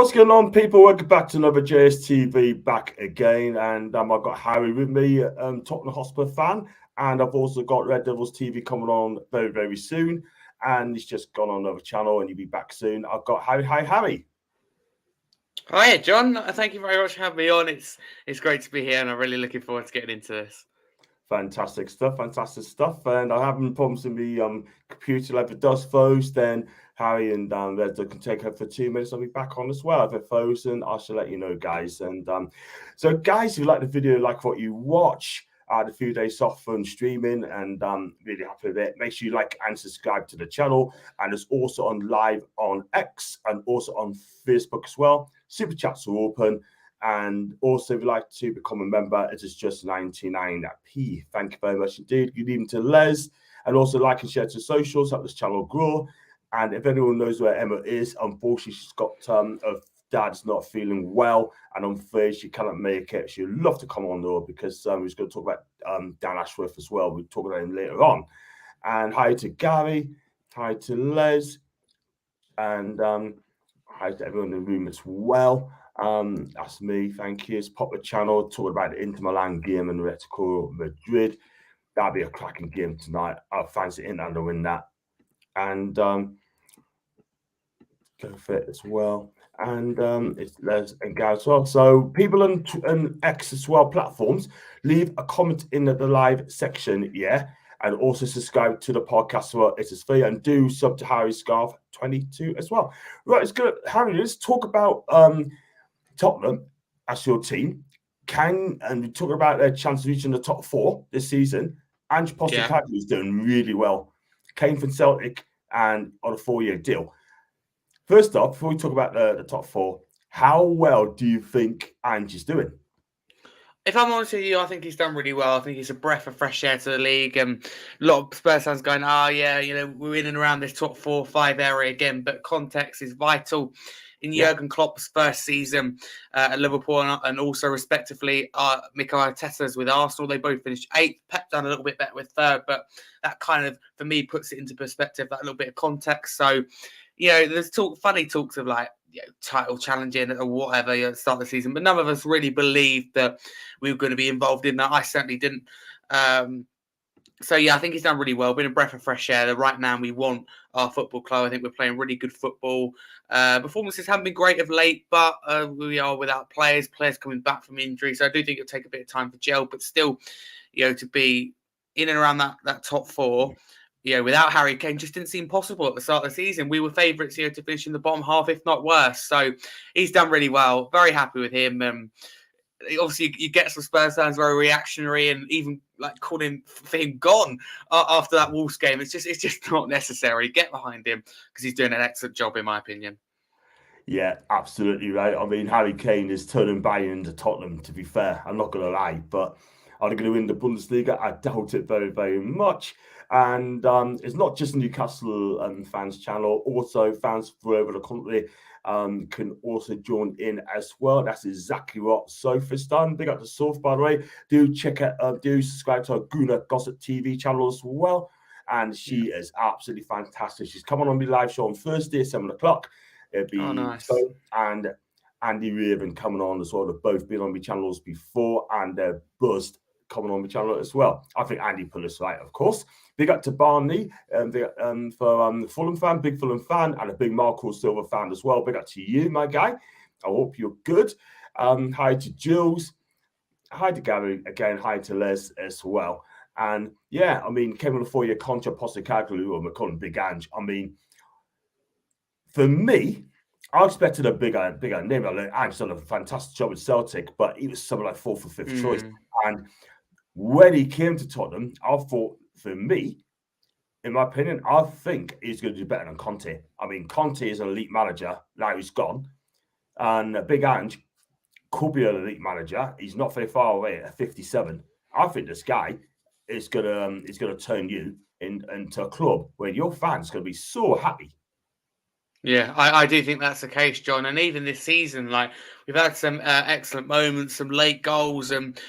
What's going on, people? Welcome back to another JSTV back again. And I've got Harry with me, Tottenham Hotspur fan. And I've also got Red Devils TV coming on very, very soon. And he's just gone on another channel and he'll be back soon. I've got Harry. Hi, Harry. Hi, John. Thank you very much for having me on. It's great to be here and I'm really looking forward to getting into this. Fantastic stuff, and I haven't problems with the computer. Like if it does froze, then Harry and Red can take her for 2 minutes. I'll be back on as well. If it frozen, I shall let you know, guys. And so guys, if you like the video, like what you watch, I had a few days off from streaming and really happy with it. Make sure you like and subscribe to the channel, and it's also on live on X and also on Facebook as well. Super chats are open. And also, if you'd like to become a member, it is just 99p. Thank you very much indeed. Good evening to Les. And also like and share to socials, help this channel grow. And if anyone knows where Emma is, unfortunately, she's got her dad's not feeling well. And I'm afraid she cannot make it. She'd love to come on, though, because we're going to talk about Dan Ashworth as well. We'll talk about him later on. And hi to Gary. Hi to Les. And hi to everyone in the room as well. That's me. Thank you. It's Pop the channel talking about the Inter Milan game and Atletico Madrid. That'll be a cracking game tonight. I fancy Inter to win that. And go for it as well. And it's Les and Gary as well. So people on X as well platforms, leave a comment in the live section, yeah. And also subscribe to the podcast as well. It is free. And do sub to Harry Scarf 22 as well. Right, it's good. Harry, let's talk about Tottenham as your team and we talk about their chance of reaching the top 4 this season. Ange Postecoglou is doing really well. Came from Celtic and on a 4-year deal. First off, before we talk about the top 4, how well do you think Ange is doing? If I'm honest with you, I think he's done really well. I think he's a breath of fresh air to the league. And a lot of Spurs fans going, we're in and around this top 4 or 5 area again. But context is vital. In Jurgen Klopp's first season at Liverpool and also respectively Mikel Arteta's with Arsenal, they both finished 8th. Pep done a little bit better with 3rd, but that kind of, for me, puts it into perspective, that little bit of context. So, there's funny talks of title challenging or whatever at the start of the season, but none of us really believed that we were going to be involved in that. I certainly didn't. So, I think he's done really well. Been a breath of fresh air. The right man we want our football club. I think we're playing really good football. Performances haven't been great of late, but we are without players coming back from injury. So I do think it'll take a bit of time for gel, but still, to be in and around that top 4, without Harry Kane just didn't seem possible at the start of the season. We were favourites to finish in the bottom half, if not worse. So he's done really well. Very happy with him. Obviously, you get some Spurs fans very reactionary and even calling for him gone after that Wolves game. It's just not necessary. Get behind him because he's doing an excellent job, in my opinion. Yeah, absolutely right. I mean, Harry Kane is turning Bayern into Tottenham, to be fair. I'm not going to lie, but are they going to win the Bundesliga? I doubt it very, very much. And it's not just Newcastle fans channel, also fans from over the country can also join in as well. That's exactly what Sophie's done. Big up to Soph, by the way. Do check it, do subscribe to our Guna Gossip TV channel as well. And she is absolutely fantastic. She's coming on the live show on Thursday at 7 o'clock. It'll be nice. And Andy Raven coming on as well. They've both been on my channels before, and they're buzzed coming on the channel as well. I think Andy put us right, of course. Big up to Barney for Fulham fan, big Fulham fan, and a big Marco Silva fan as well. Big up to you, my guy. I hope you're good. Hi to Jules. Hi to Gary again. Hi to Les as well. And yeah, I mean, came on a 4-year contract, Postecoglou, or McCullen, Big Ange. I mean, for me, I expected a bigger name. Ange done a fantastic job with Celtic, but he was something like 4th or 5th choice. And when he came to Tottenham, I thought, for me, in my opinion, I think he's going to do better than Conte. I mean, Conte is an elite manager. Now he's gone. And Big Ange could be an elite manager. He's not very far away at 57. I think this guy is going to turn you into a club where your fans are going to be so happy. Yeah, I do think that's the case, John. And even this season, we've had some excellent moments, some late goals, and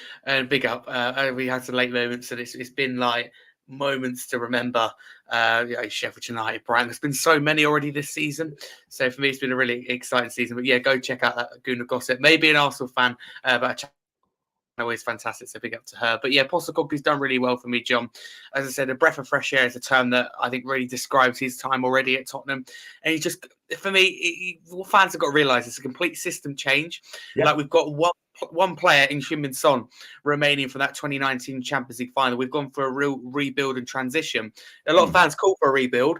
big up. We had some late moments, and it's been moments to remember. Sheffield United, Brighton. There's been so many already this season. So for me, it's been a really exciting season. But yeah, go check out that Guna Gossip. Maybe an Arsenal fan, but always fantastic, so big up to her. But yeah, Postecoglou's done really well for me, John. As I said, a breath of fresh air is a term that I think really describes his time already at Tottenham. And he's just, for me, what fans have got to realise it's a complete system change. Yep. Like we've got one player in Heung-min Son remaining from that 2019 Champions League final. We've gone for a real rebuild and transition. A lot of fans call for a rebuild.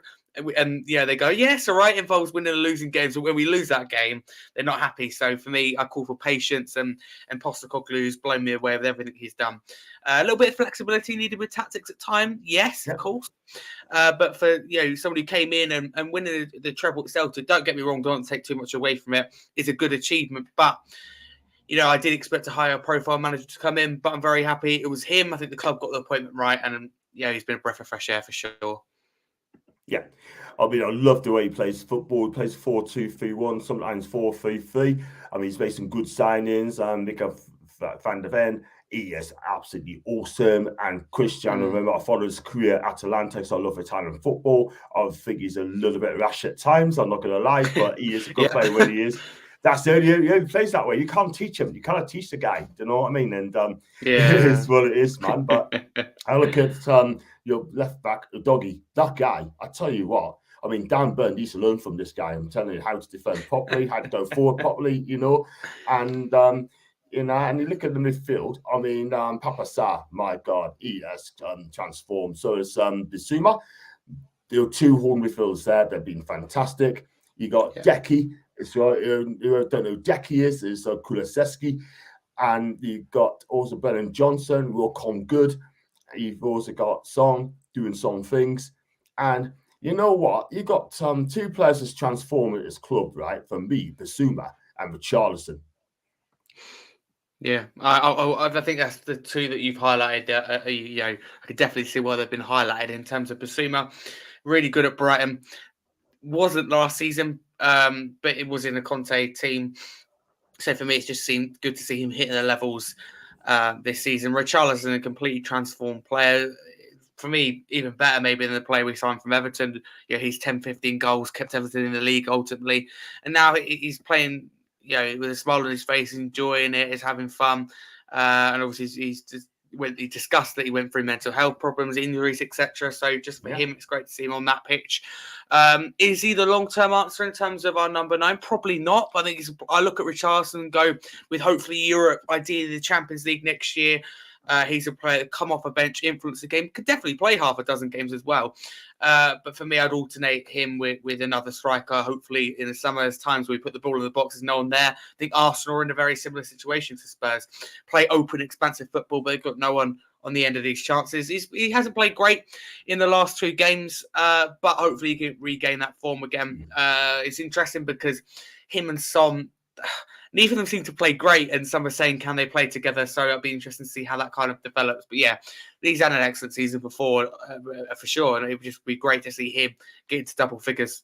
And yeah, they go, yes, all right, involves winning and losing games. But when we lose that game, they're not happy. So for me, I call for patience, and Postecoglou's blown me away with everything he's done. A little bit of flexibility needed with tactics at time, yes, of course. But for somebody who came in and winning the treble itself, don't get me wrong, don't take too much away from it, is a good achievement. But I did expect a higher profile manager to come in, but I'm very happy it was him. I think the club got the appointment right, and he's been a breath of fresh air for sure. Yeah, I mean, I love the way he plays football. He plays 4-2-3-1, sometimes 4-3-3. I mean, he's made some good signings. Mika van der Ven, he is absolutely awesome. And Cristiano, remember, I followed his career at Atalanta, so I love Italian football. I think he's a little bit rash at times, I'm not going to lie, but he is a good player when he is. That's the only plays that way. You can't teach him. You cannot teach the guy. Do you know what I mean? And it is what it is, man. But I look at your left back, Doggy. That guy, I tell you what. I mean, Dan Burn needs to learn from this guy. I'm telling you how to defend properly, how to go forward properly. And and you look at the midfield. I mean, Papa Sarr, my God, he has transformed. So has Bissouma. There are two horn midfielders there. They've been fantastic. You got Decky. So who I don't know who Decky is Kulusevski, and you've got also Brennan Johnson, who will come good. You've also got Son doing some things, and you know what? You got two players that's transformed at this club, right? For me, Bissouma and Richarlison. Yeah, I think that's the two that you've highlighted. I could definitely see why they've been highlighted in terms of Bissouma. Really good at Brighton. Wasn't last season, but it was in a Conte team. So for me, it's just seemed good to see him hitting the levels this season. Richarlison, a completely transformed player. For me, even better maybe than the player we signed from Everton. He's 10, 15 goals, kept Everton in the league ultimately. And now he's playing, with a smile on his face, enjoying it, is having fun. And obviously he discussed that he went through mental health problems, injuries, etc. So just for him, it's great to see him on that pitch. Is he the long-term answer in terms of our number 9? Probably not. But I look at Richarlison and go, with hopefully Europe, ideally the Champions League next year. He's a player that come off a bench, influence the game, could definitely play half a dozen games as well. But for me, I'd alternate him with another striker. Hopefully, in the summer, there's times where we put the ball in the box, there's no one there. I think Arsenal are in a very similar situation to Spurs. Play open, expansive football, but they've got no one on the end of these chances. He hasn't played great in the last 2 games, but hopefully he can regain that form again. It's interesting because him and Son, neither of them seem to play great, and some are saying, can they play together? So it'll be interesting to see how that kind of develops. But yeah, he's had an excellent season before, for sure, and it would just be great to see him get into double figures.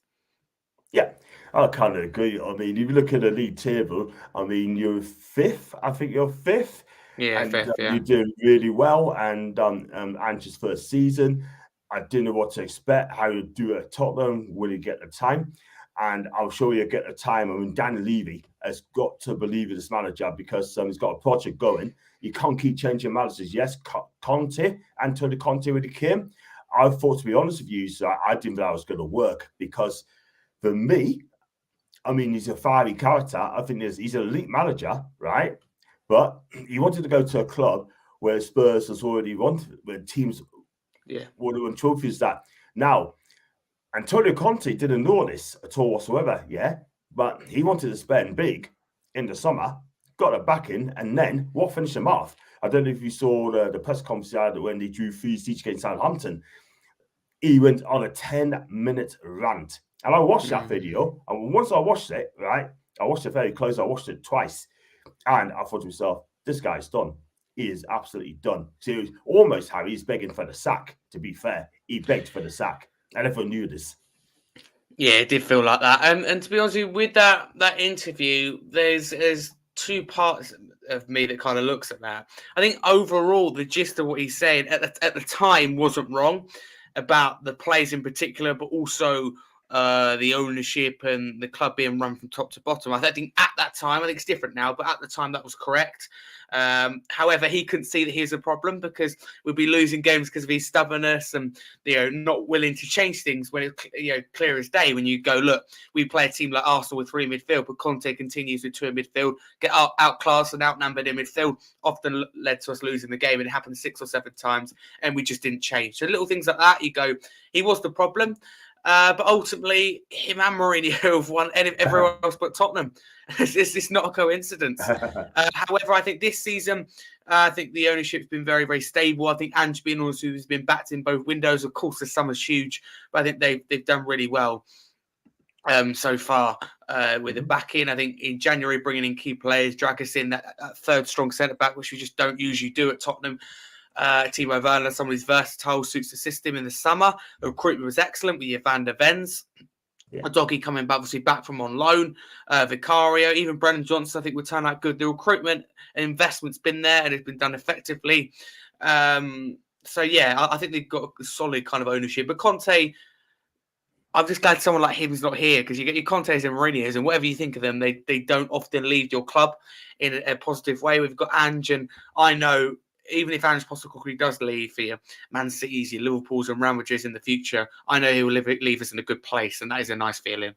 Yeah, I kind of agree. I mean, if you look at the league table, I mean, you're 5th. I think you're 5th. Yeah, and 5th, you're doing really well. And Ange's first season, I didn't know what to expect, how you do at Tottenham, will you get the time? And I'll show you get the time. I mean, Danny Levy has got to believe in this manager because he's got a project going. You can't keep changing managers. Yes, Antonio Conte, when he came, I thought, to be honest with you, so I didn't think that was going to work because for me, I mean, he's a fiery character. I think he's an elite manager, right? But he wanted to go to a club where Spurs has already wanted, where teams would have won trophies. That now, Antonio Conte didn't know this at all whatsoever, but he wanted to spend big in the summer, got a back in, and then what finished him off? I don't know if you saw the press conference when they drew 3 each against Southampton. He went on a 10-minute rant. And I watched that video, and once I watched it, right, I watched it very close. I watched it twice, and I thought to myself, this guy's done. He is absolutely done. So it was almost how he's begging for the sack, to be fair. He begged for the sack. And everyone knew this. Yeah, it did feel like that. And to be honest with you, with that interview, there's 2 parts. of me that kind of looks at that. I think overall, the gist of what he's saying at the time wasn't wrong about the players in particular, but also the ownership and the club being run from top to bottom. I think at that time, I think it's different now, but at the time that was correct. However, he couldn't see that here's a problem because we'd be losing games because of his stubbornness and not willing to change things when it's clear as day. When you go, look, we play a team like Arsenal with 3 midfield, but Conte continues with 2 in midfield, get outclassed and outnumbered in midfield, often led to us losing the game. And it happened 6 or 7 times, and we just didn't change. So little things like that, you go, he was the problem. But ultimately, him and Mourinho have won everyone else but Tottenham. It's not a coincidence. However, I think this season, I think the ownership's been very, very stable. I think Ange being also who's been backed in both windows. Of course, the summer's huge, but I think they've done really well so far with the back in. I think in January, bringing in key players, drag us in that third strong centre back, which we just don't usually do at Tottenham. Timo Werner, someone who's versatile, suits the system in the summer. The recruitment was excellent with Van der Vens. A doggy coming obviously back from on loan. Vicario, even Brennan Johnson, I think would turn out good. The recruitment and investment's been there and it's been done effectively. So yeah, I think they've got a solid kind of ownership. But Conte, I'm just glad someone like him is not here because you get your Contes and Mourinho's and whatever you think of them, they don't often leave your club in a positive way. We've got Ange, and I know even if Ange Postecoglou does leave for your Man City's, your Liverpool's and Real Madrid's in the future, I know he will leave us in a good place, and that is a nice feeling.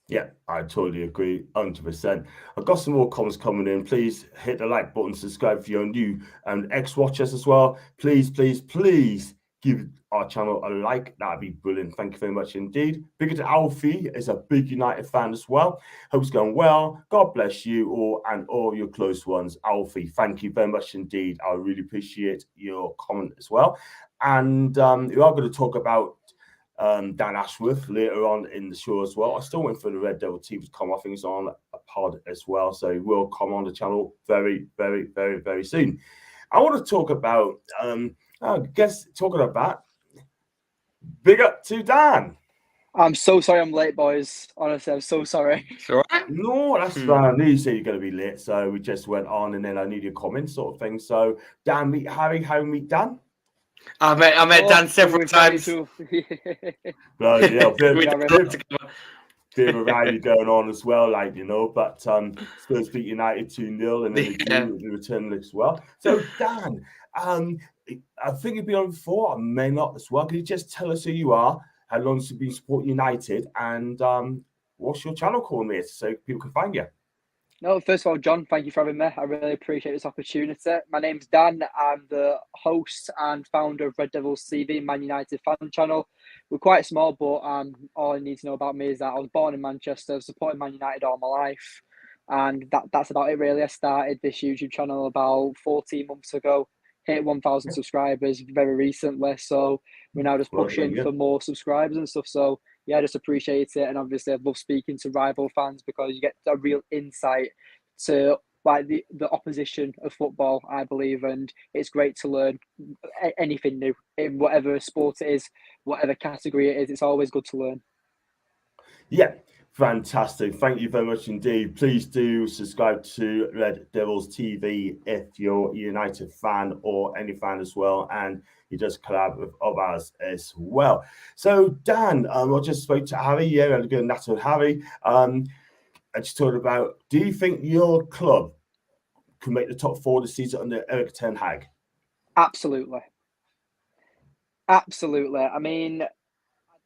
Yeah, I totally agree, 100%. I've got some more comments coming in. Please hit the like button, subscribe if you're new and ex-watchers as well. Please, please, please give our channel a like. That'd be brilliant. Thank you very much indeed. Bigger to Alfie is a big United fan as well. Hope it's going well. God bless you all and all your close ones. Alfie, thank you very much indeed. I really appreciate your comment as well. And we are going to talk about Dan Ashworth later on in the show as well. I'm still waiting for the Red Devil TV to come. I think it's on a pod as well. So he will come on the channel very, very, very, very soon. I want to talk about, talking about big up to Dan. I'm so sorry I'm late, boys. Honestly, I'm so sorry. It's all right. No, that's fine. I knew you said you're going to be late. So we just went on and then I need your comments sort of thing. So Dan, meet Harry. How meet Dan? I met Dan several times. Right, yeah, bit of a rally going on as well, but Spurs beat United 2-0 and then the return as well. So Dan, I think you've been on before, I may not as well. Can you just tell us who you are, how long you've been supporting United, and what's your channel called, mate, so people can find you? No, first of all, John, thank you for having me. I really appreciate this opportunity. My name's Dan. I'm the host and founder of Red Devils TV, Man United fan channel. We're quite small, but all I need to know about me is that I was born in Manchester, supporting Man United all my life. And that's about it, really. I started this YouTube channel about 14 months ago, hit 1,000 subscribers very recently. So we're now just pushing for more subscribers and stuff. So yeah, I just appreciate it. And obviously I love speaking to rival fans because you get a real insight to like the opposition of football, I believe. And it's great to learn anything new in whatever sport it is, whatever category it is. It's always good to learn. Yeah, fantastic. Thank you very much indeed. Please do subscribe to Red Devils TV if you're a United fan or any fan as well. And he does collab with others as well. So, Dan, I just spoke to Harry. Yeah, I'm going to natter with Harry. I just talked about, do you think your club can make the top 4 this season under Erik ten Hag? Absolutely. Absolutely. I mean, I'd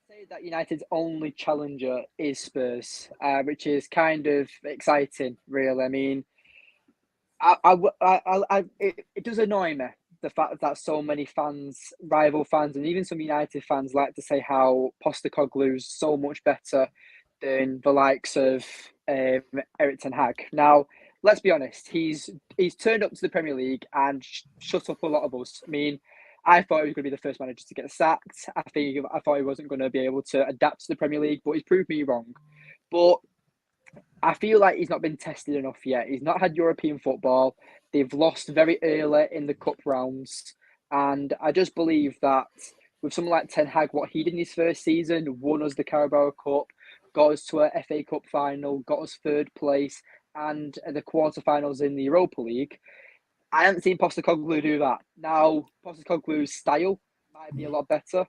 say that United's only challenger is Spurs, which is kind of exciting, really. I mean, it does annoy me, the fact that so many fans, rival fans, and even some United fans like to say how Postecoglou's so much better than the likes of Erik ten Hag. Now, let's be honest, he's turned up to the Premier League and shut up a lot of us. I mean, I thought he was going to be the first manager to get sacked. I thought he wasn't going to be able to adapt to the Premier League, but he's proved me wrong. But I feel like he's not been tested enough yet. He's not had European football. They've lost very early in the cup rounds. And I just believe that with someone like Ten Hag, what he did in his first season, won us the Carabao Cup, got us to a FA Cup final, got us 3rd place. and the quarterfinals in the Europa League. I haven't seen Postecoglou do that. Now, Postecoglou's style might be a lot better,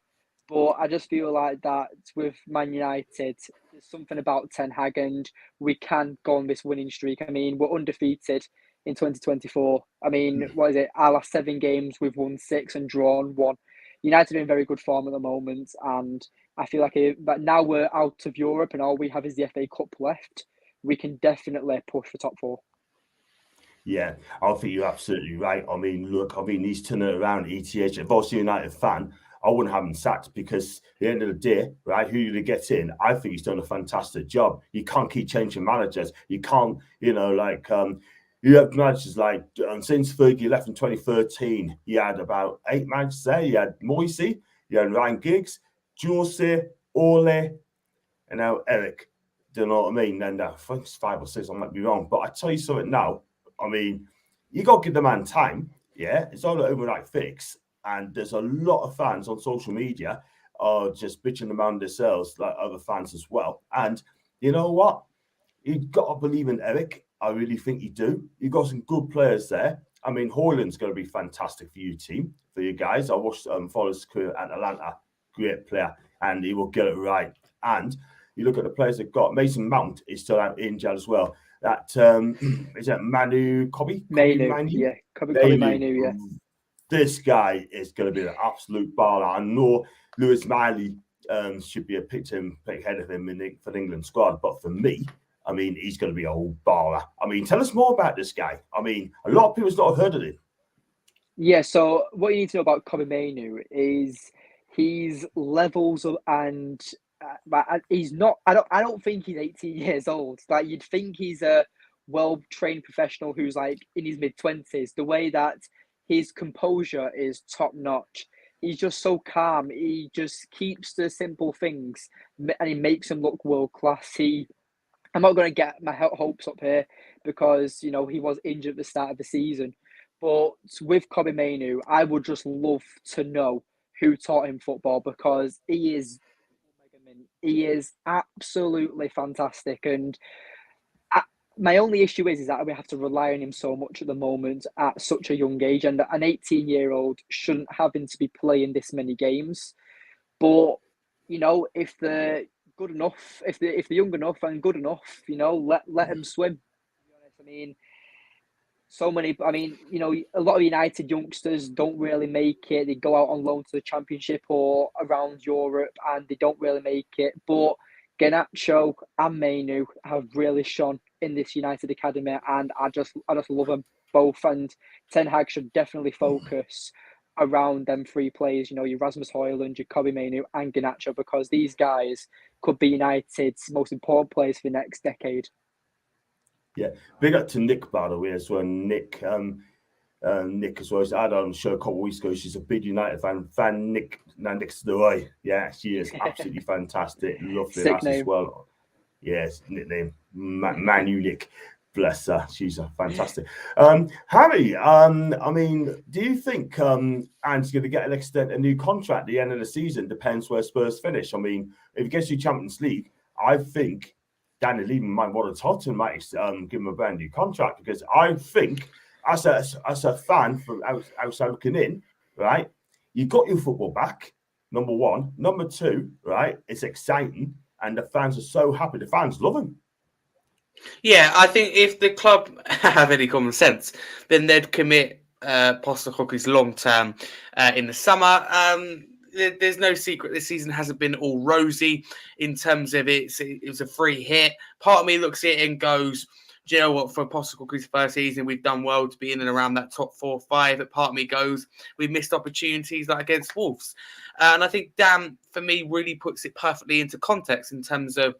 but I just feel like that with Man United, there's something about Ten Hag, and we can go on this winning streak. I mean, we're undefeated in 2024. I mean, what is it? Our last 7 games, we've won 6 and drawn 1. United are in very good form at the moment, and I feel like but now we're out of Europe and all we have is the FA Cup left, we can definitely push for top 4. Yeah, I think you're absolutely right. I mean, look, he's turning it around, ETH. If I was a United fan, I wouldn't have him sacked because at the end of the day, right, who you get in, I think he's done a fantastic job. You can't keep changing managers. You can't, you have managers like, since Fergie left in 2013, he had about 8 managers there. You had Moisey, you had Ryan Giggs, Jose, Ole, and now Eric. Do you know what I mean? And I think it's 5 or 6, I might be wrong. But I tell you something now, I mean, you got to give the man time. Yeah, it's not an overnight fix. And there's a lot of fans on social media are just bitching around themselves, like other fans as well. And you know what? You've got to believe in Eric. I really think you do. You've got some good players there. I mean, Hoyland's going to be fantastic for you team, for you guys. I watched Forrest's career at Atlanta. Great player. And he will get it right. And you look at the players they've got. Mason Mount is still out injured as well. That is that Manu Kobe? Manu. Yeah, Kobe Manu, yeah. This guy is going to be an absolute baller. I know Lewis Miley should be a pick ahead of him for the England squad, but for me, I mean, he's going to be a whole baller. I mean, tell us more about this guy. I mean, a lot of people's not have heard of him. Yeah, so what you need to know about Kobe Manu is he's levels of, and he's not. I don't think he's 18 years old. Like you'd think he's a well-trained professional who's like in his mid-20s. The way that his composure is top-notch. He's just so calm. He just keeps the simple things, and he makes them look world-class. I'm not going to get my hopes up here because he was injured at the start of the season. But with Kobe Manu, I would just love to know who taught him football because he is absolutely fantastic. And my only issue is that we have to rely on him so much at the moment at such a young age. And an 18-year-old shouldn't have him to be playing this many games. But, if they're good enough, if they're young enough and good enough, let them swim. To be honest, a lot of United youngsters don't really make it. They go out on loan to the Championship or around Europe and they don't really make it. But Garnacho and Manu have really shone in this United academy, and I just love them both. And Ten Hag should definitely focus around them 3 players. Your Rasmus Højlund, your Kobe Manu, and Garnacho, because these guys could be United's most important players for the next decade. Yeah, big up to Nick, by the way, as well. Nick as well. I had on the show a couple of weeks ago. She's a big United fan. Nick's the way. Yeah, she is absolutely fantastic. Lovely lass as well. Yes, nickname Manu Nick. Bless her. She's a fantastic. Harry, I mean, do you think Anne's going to get a new contract at the end of the season? Depends where Spurs finish. I mean, if he gets you Champions League, I think Danny Levy might want to talk to him, might give him a brand new contract, because I think as a fan from outside looking in, right, you got your football back, number one. Number two, right, it's exciting and the fans are so happy. The fans love him. Yeah, I think if the club have any common sense, then they'd commit Postecoglou's long term in the summer. There's no secret this season hasn't been all rosy in terms of it was a free hit. Part of me looks at it and goes, do you know what, for Postecoglou's first season, we've done well to be in and around that top 4 or 5. But part of me goes, we've missed opportunities like against Wolves. And I think Dan, for me, really puts it perfectly into context in terms of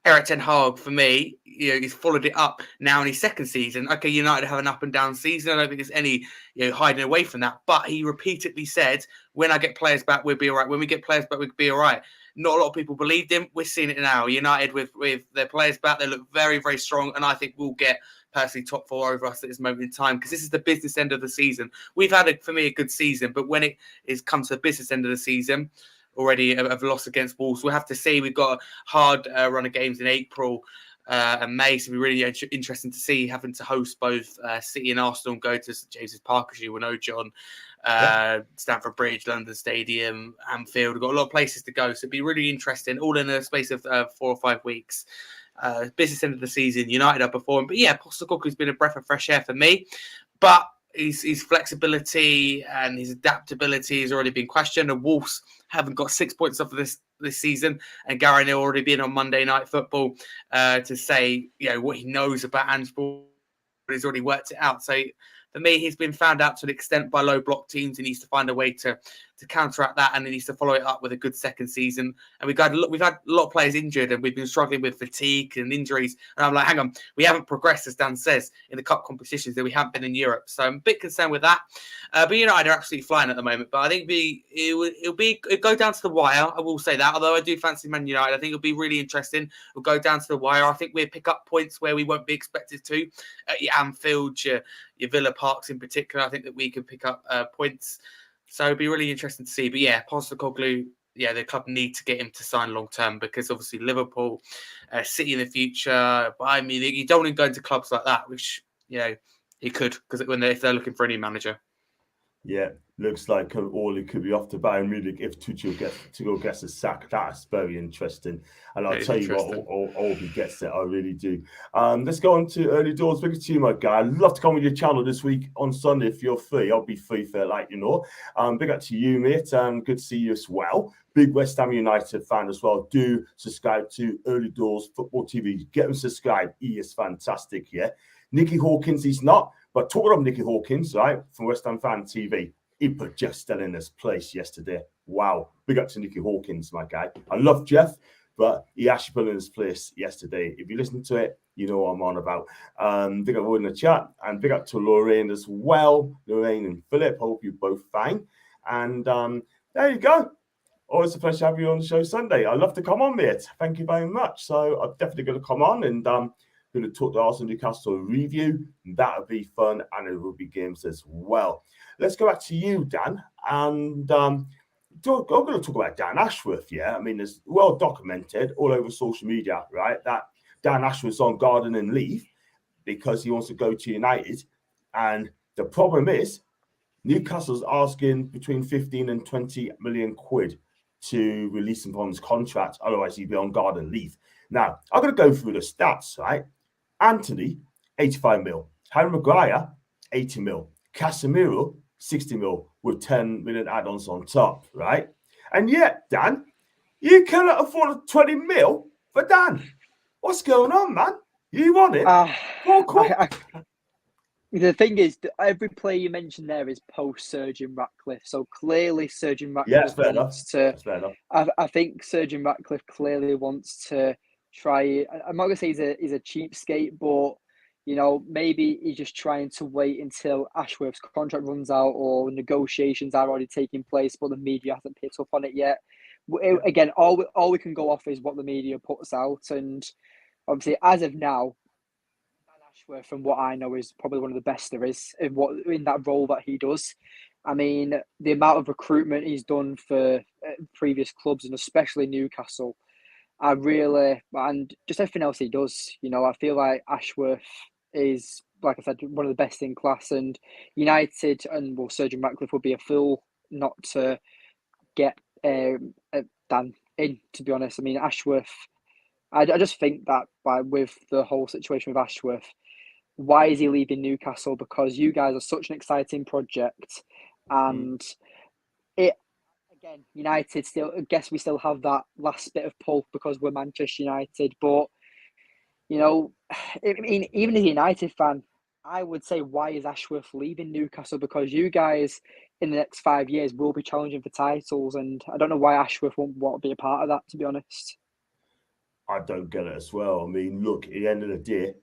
Erik ten Hag, for me, he's followed it up now in his second season. Okay, United have an up and down season. I don't think there's any hiding away from that. But he repeatedly said, when I get players back, we'll be all right. When we get players back, we'll be all right. Not a lot of people believed him. We're seeing it now. United with their players back, they look very, very strong. And I think we'll get personally top 4 over us at this moment in time, because this is the business end of the season. We've had, for me, a good season. But when it is come to the business end of the season, already have lost against Wolves. We'll have to see. We've got a hard run of games in April and May. So it'll be really interesting to see having to host both City and Arsenal and go to St James's Park, as you will know, John. Stamford Bridge, London Stadium, Anfield. We've got a lot of places to go. So it'll be really interesting, all in a space of 4 or 5 weeks. Business end of the season, United are performing. But yeah, Postecoglou's been a breath of fresh air for me. But his flexibility and his adaptability has already been questioned. The Wolves haven't got 6 points off of this season, and Gary Neal already been on Monday Night Football to say, what he knows about Anfield. He's already worked it out. So for me, he's been found out to an extent by low block teams. He needs to find a way to counteract that, and he needs to follow it up with a good second season. And we've had a lot of players injured, and we've been struggling with fatigue and injuries. And I'm like, hang on, we haven't progressed, as Dan says, in the cup competitions that we have been in Europe. So I'm a bit concerned with that. But United are absolutely flying at the moment. But I think it'll go down to the wire. I will say that. Although I do fancy Man United, I think it'll be really interesting. We'll go down to the wire. I think we'll pick up points where we won't be expected to. At your Anfield, your Villa Parks in particular, I think that we can pick up points. So it'd be really interesting to see. But yeah, Postecoglou, the club need to get him to sign long term, because obviously Liverpool, City in the future. But I mean, you don't want to go into clubs like that, which he could, because if they're looking for any manager. Yeah, looks like all it could be off to Bayern Munich if Tuchel gets a sack. That's very interesting. And I'll tell you what, all he gets it, I really do. Let's go on to early doors. Big to you, my guy. I'd love to come on your channel this week on Sunday if you're free. I'll be free for big up to you, mate. Good to see you as well. Big West Ham United fan as well. Do subscribe to Early Doors Football TV. Get him subscribed. He is fantastic, yeah. Nicky Hawkins, he's not. But talking of Nicky Hawkins, right, from West Ham Fan TV, he put Jeff Stell in his place yesterday. Wow. Big up to Nicky Hawkins, my guy. I love Jeff, but he actually put in his place yesterday. If you listen to it, you know what I'm on about. Big up all in the chat, and big up to Lorraine as well. Lorraine and Philip, hope you're both fine. And there you go. Always a pleasure to have you on the show Sunday. I love to come on, mate. Thank you very much. So I'm definitely going to come on and going to talk the Arsenal Newcastle review. That'll be fun, and it will be games as well. Let's go back to you, Dan. And I'm going to talk about Dan Ashworth. Yeah, I mean, it's well documented all over social media, right? That Dan Ashworth's on gardening leave because he wants to go to United. And the problem is, Newcastle's asking between 15 and 20 million quid to release him from his contract. Otherwise, he'd be on garden leave. Now, I'm going to go through the stats, right? Anthony, 85 mil. Harry Maguire, 80 mil. Casemiro, 60 mil with 10 million add-ons on top, right? And yet, Dan, you cannot afford 20 mil for Dan. What's going on, man? You want it? The thing is, every player you mentioned there is post Sergeant Ratcliffe. So clearly, Sergeant Ratcliffe wants to. I think Sergeant Ratcliffe clearly wants to try. I'm not gonna say he's a cheapskate, but maybe he's just trying to wait until Ashworth's contract runs out or negotiations are already taking place, but the media hasn't picked up on it yet. Again, all we can go off is what the media puts out, and obviously, as of now, Ashworth, from what I know, is probably one of the best there is in that role that he does. I mean, the amount of recruitment he's done for previous clubs, and especially Newcastle, and just everything else he does. I feel like Ashworth is, like I said, one of the best in class, and United and Sergeant Ratcliffe would be a fool not to get Dan in, to be honest. I mean, Ashworth, I just think that with the whole situation with Ashworth, why is he leaving Newcastle? Because you guys are such an exciting project, and again, United still. I guess we still have that last bit of pull because we're Manchester United. But I mean, even as a United fan, I would say, why is Ashworth leaving Newcastle? Because you guys in the next 5 years will be challenging for titles, and I don't know why Ashworth won't want to be a part of that, to be honest. I don't get it as well. I mean, look, at the end of the day,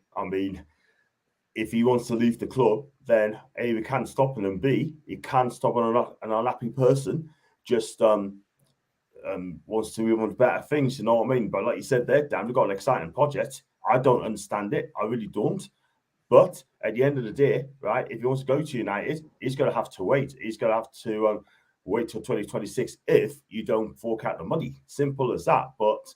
if he wants to leave the club, then A, we can't stop him, and B, he can't stop an unhappy person just wants to move on to better things, you know what I mean? But like you said there, Dan, we've got an exciting project. I don't understand it. I really don't. But at the end of the day, right, if he wants to go to United, he's going to have to wait. He's going to have to wait till 2026 if you don't fork out the money. Simple as that. But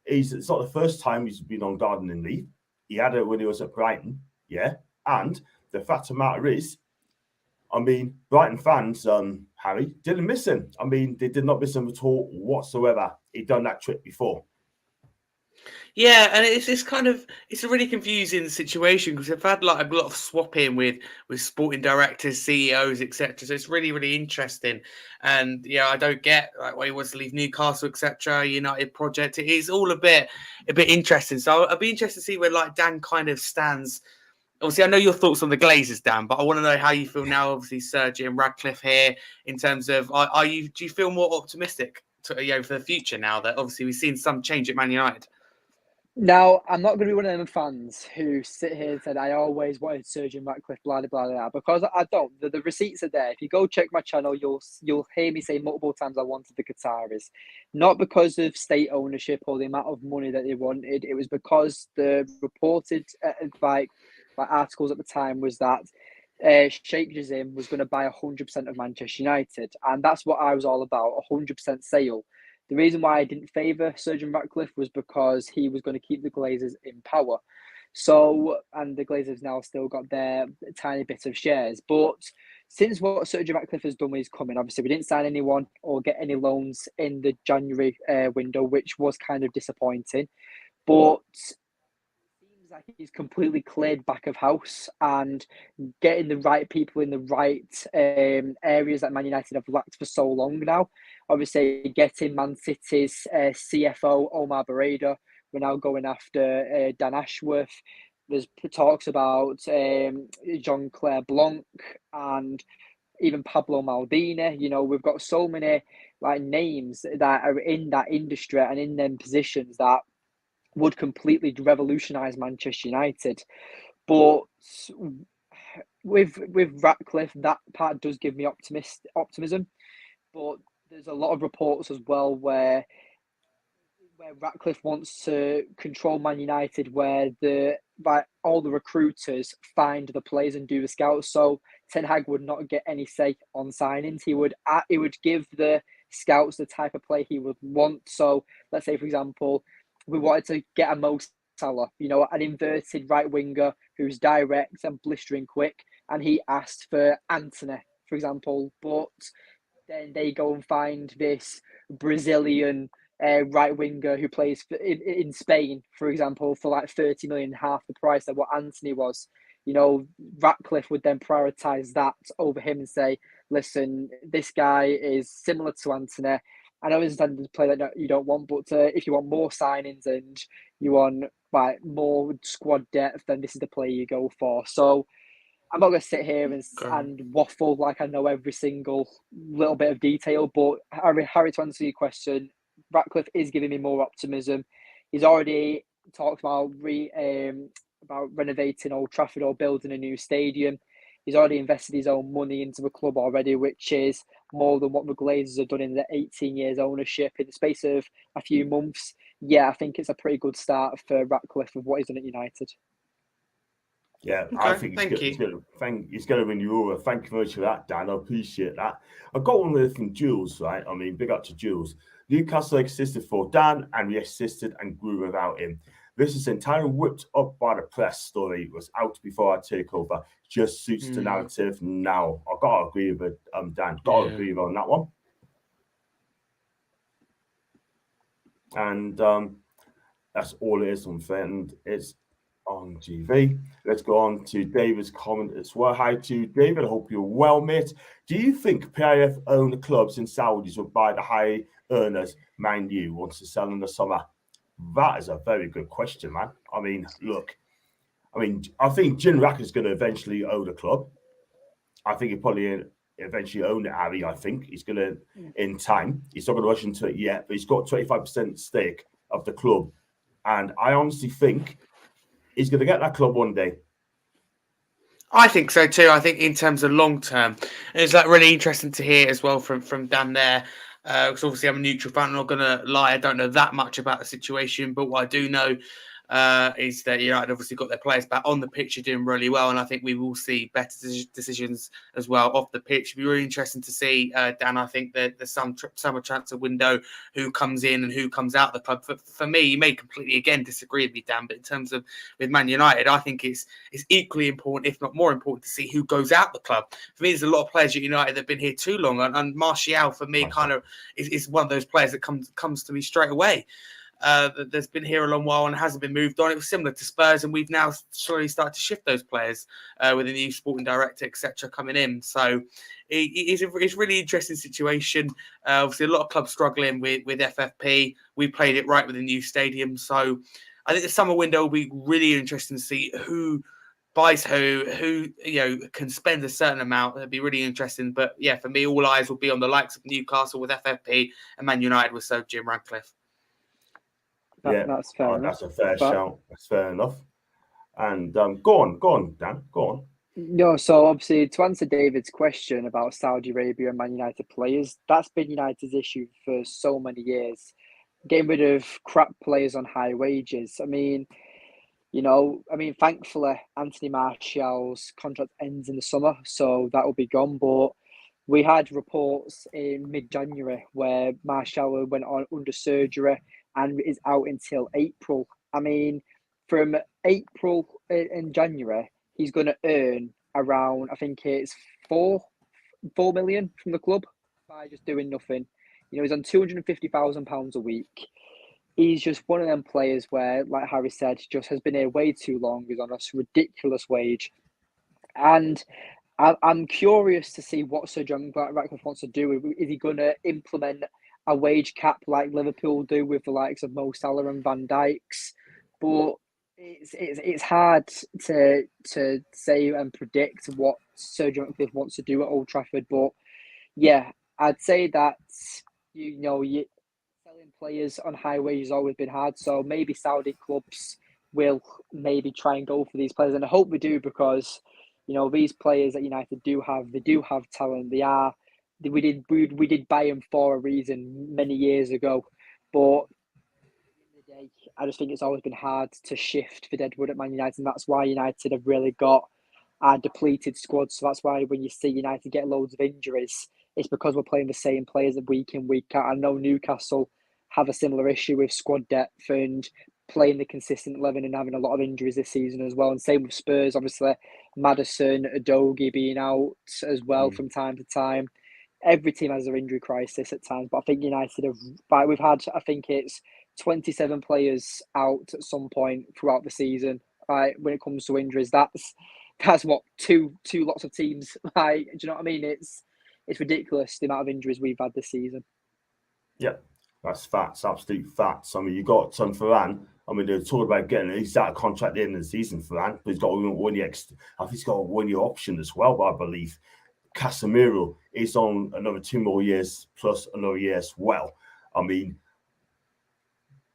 It's not the first time he's been on gardening leave. He had it when he was at Brighton, yeah. And the fact of the matter is, I mean, Brighton fans, Harry, didn't miss him. I mean, they did not miss him at all whatsoever. He'd done that trip before. Yeah, and it's a really confusing situation because I've had like a lot of swapping with sporting directors, CEOs, etc. So it's really, really interesting. And yeah, I don't get like why he wants to leave Newcastle, etc. United project. It is all a bit interesting. So I'll be interested to see where like Dan kind of stands. Obviously, I know your thoughts on the Glazers, Dan, but I want to know how you feel now. Obviously, Sergio and Radcliffe here. In terms of, do you feel more optimistic for the future now that obviously we've seen some change at Man United? Now, I'm not going to be one of them fans who sit here and said, I always wanted Sergeant Ratcliffe, blah, blah, blah, blah, because I don't. The receipts are there. If you go check my channel, you'll hear me say multiple times I wanted the Qataris. Not because of state ownership or the amount of money that they wanted. It was because the reported by articles at the time was that Sheikh Jassim was going to buy 100% of Manchester United. And that's what I was all about, 100% sale. The reason why I didn't favour Sergeant Ratcliffe was because he was going to keep the Glazers in power. So, and the Glazers now still got their tiny bit of shares. But since what Sergeant Ratcliffe has done with his coming, obviously we didn't sign anyone or get any loans in the January window, which was kind of disappointing. But seems like he's completely cleared back of house and getting the right people in the right areas that Man United have lacked for so long now. Obviously, getting Man City's CFO Omar Barreda. We're now going after Dan Ashworth. There's talks about Jean-Claire Blanc and even Pablo Maldini. We've got so many like names that are in that industry and in them positions that would completely revolutionise Manchester United. But with Ratcliffe, that part does give me optimism. But there's a lot of reports as well where Ratcliffe wants to control Man United, where all the recruiters find the players and do the scouts. So Ten Hag would not get any say on signings. He would give the scouts the type of play he would want. So let's say, for example, we wanted to get a Mo Salah, an inverted right winger who's direct and blistering quick, and he asked for Antony, for example, but then they go and find this Brazilian right winger who plays in Spain, for example, for like 30 million, half the price of what Antony was. Ratcliffe would then prioritise that over him and say, listen, this guy is similar to Antony. I know he's intended to play that you don't want, but if you want more signings and you want more squad depth, then this is the player you go for. So I'm not going to sit here and waffle like I know every single little bit of detail, but Harry, to answer your question, Ratcliffe is giving me more optimism. He's already talked about renovating Old Trafford or building a new stadium. He's already invested his own money into the club already, which is more than what the Glazers have done in their 18 years ownership in the space of a few months. Yeah, I think it's a pretty good start for Ratcliffe of what he's done at United. Yeah, okay, I think he's going to win you over. Thank you very much for that, Dan. I appreciate that. I've got one there from Jules, right? I mean, big up to Jules. Newcastle existed for Dan, and we existed and grew without him. This is entirely whipped up by the press story. It was out before our takeover. Just suits the narrative now. I've got to agree with Dan. Got to agree on that one. And that's all it is on friend. It's on GV. Let's go on to David's comment as well. Hi to David. I hope you're well, mate. Do you think PIF owned clubs in Saudis would buy the high earners Man U once to sell in the summer? That is a very good question, man. I mean, look. I think Jin Rack is going to eventually own a club. I think he'll probably eventually own it, Harry. I think he's going to, in time. He's not going to rush into it yet, but he's got 25% stake of the club. And I honestly think he's going to get that club one day. I think so too. I think in terms of long term, it's like really interesting to hear as well from Dan there. Because obviously I'm a neutral fan. I'm not going to lie. I don't know that much about the situation, but what I do know, is that United obviously got their players back on the pitch, are doing really well, and I think we will see better decisions as well off the pitch. It'll be really interesting to see, Dan. I think that the summer transfer window, who comes in and who comes out of the club. For me, you may completely again disagree with me, Dan, but in terms of with Man United, I think it's equally important, if not more important, to see who goes out the club. For me, there's a lot of players at United that have been here too long, and Martial for me kind of is one of those players that comes to me straight away. That's been here a long while and hasn't been moved on. It was similar to Spurs, and we've now slowly started to shift those players with a new sporting director, etc., coming in. So it's a really interesting situation. Obviously, a lot of clubs struggling with FFP. We played it right with the new stadium, so I think the summer window will be really interesting to see who buys who can spend a certain amount. It'd be really interesting. But yeah, for me, all eyes will be on the likes of Newcastle with FFP and Man United with Sir Jim Ratcliffe. That's fair enough. That's a fair shout. That's fair enough. And go on, Dan. Go on. No, so obviously to answer David's question about Saudi Arabia and Man United players, that's been United's issue for so many years. Getting rid of crap players on high wages. I mean, thankfully Anthony Martial's contract ends in the summer, so that will be gone. But we had reports in mid-January where Martial went on under surgery and is out until April. I mean, from April in January, he's going to earn around, I think it's 4 million from the club by just doing nothing. He's on £250,000 a week. He's just one of them players where, like Harry said, just has been here way too long. He's on a ridiculous wage. And I'm curious to see what Sir John Ratcliffe wants to do. Is he going to implement a wage cap like Liverpool do with the likes of Mo Salah and Van Dijk's? But it's hard to say and predict what Sir John Ratcliffe wants to do at Old Trafford. But yeah, I'd say that selling players on high wages has always been hard. So maybe Saudi clubs will maybe try and go for these players, and I hope we do, because these players that United do have talent. We did buy them for a reason many years ago, but I just think it's always been hard to shift for Deadwood at Man United, and that's why United have really got a depleted squad. So that's why when you see United get loads of injuries, it's because we're playing the same players week in, week out. I know Newcastle have a similar issue with squad depth and playing the consistent 11 and having a lot of injuries this season as well. And same with Spurs, obviously, Maddison, Udogie being out as well from time to time. Every team has their injury crisis at times, but I think United we've had, I think it's 27 players out at some point throughout the season. When it comes to injuries, that's what two lots of teams. Do you know what I mean? It's ridiculous the amount of injuries we've had this season. Yeah, that's facts, absolute facts. I mean, you got Varane. I mean, they're talking about getting he's out of contract at the end of the season for Varane, but he's got a 1 year. I think he's got a 1 year option as well. But I believe Casemiro is on another 2 more years plus another year as well. I mean,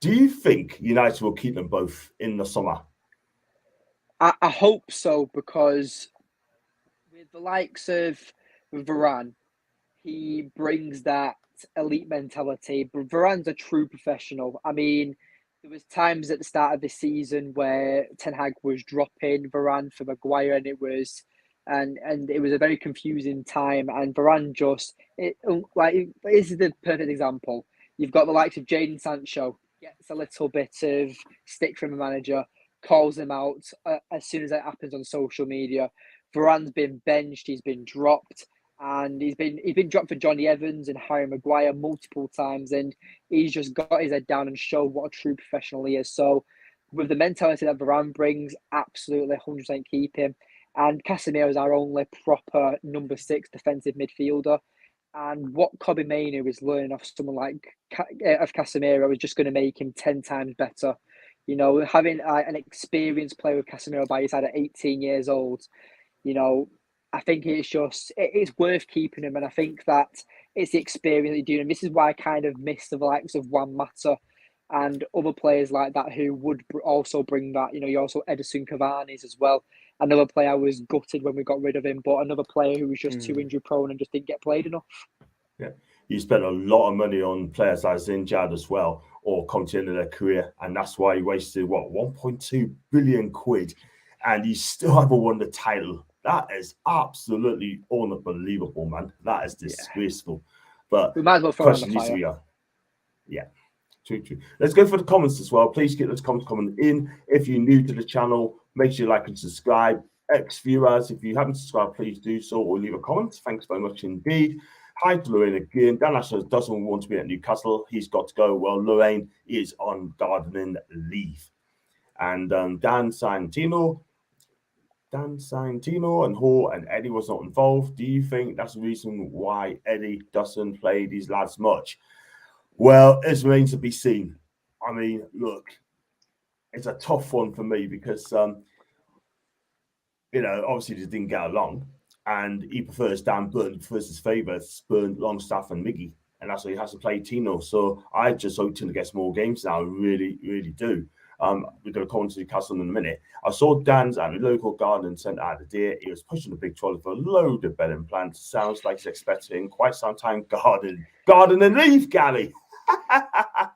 do you think United will keep them both in the summer? I hope so, because with the likes of Varane, he brings that elite mentality. But Varane's a true professional. I mean, there was times at the start of the season where Ten Hag was dropping Varane for Maguire, and it was a very confusing time. And Varane this is the perfect example. You've got the likes of Jadon Sancho, gets a little bit of stick from the manager, calls him out as soon as that happens on social media. Varane's been benched, he's been dropped, and he's been dropped for Johnny Evans and Harry Maguire multiple times, and he's just got his head down and showed what a true professional he is. So with the mentality that Varane brings, absolutely 100% keep him. And Casemiro is our only proper number 6 defensive midfielder. And what Kobe Mainoo is learning off someone like Casemiro is just going to make him 10 times better. Having an experienced player with Casemiro by his side at 18 years old, I think it's worth keeping him. And I think that it's the experience he's doing. And this is why I kind of miss the likes of Juan Mata and other players like that who would also bring that. You also Edison Cavani's as well. Another player I was gutted when we got rid of him, but another player who was just too injury prone and just didn't get played enough. Yeah, you spent a lot of money on players like Zinjad as well. or come to the end of their career. And that's why he wasted, 1.2 billion quid, and he still haven't won the title. That is absolutely unbelievable, man. That is disgraceful. But we might as well throw it on the fire. True. Let's go for the comments as well. Please get those comments coming in. If you're new to the channel, make sure you like and subscribe. Ex-viewers, if you haven't subscribed, please do so or leave a comment. Thanks very much indeed. Hi to Lorraine again. Dan Ashworth doesn't want to be at Newcastle. He's got to go. Well, Lorraine is on gardening leave. And Dan Santino and Hall and Eddie was not involved. Do you think that's the reason why Eddie doesn't play these lads much? Well, it remains to be seen. I mean, look, it's a tough one for me because, obviously they didn't get along, and he prefers Dan Burn, he prefers his favourites, Burn, Longstaff, and Miggy, and that's why he has to play Tino. So I just hope Tino gets more games now. I really, really do. We're going to come to Newcastle in a minute. I saw Dan's at the local garden centre out of day. He was pushing a big trolley for a load of bedding plants. Sounds like he's expecting quite some time garden and leave, Gary. I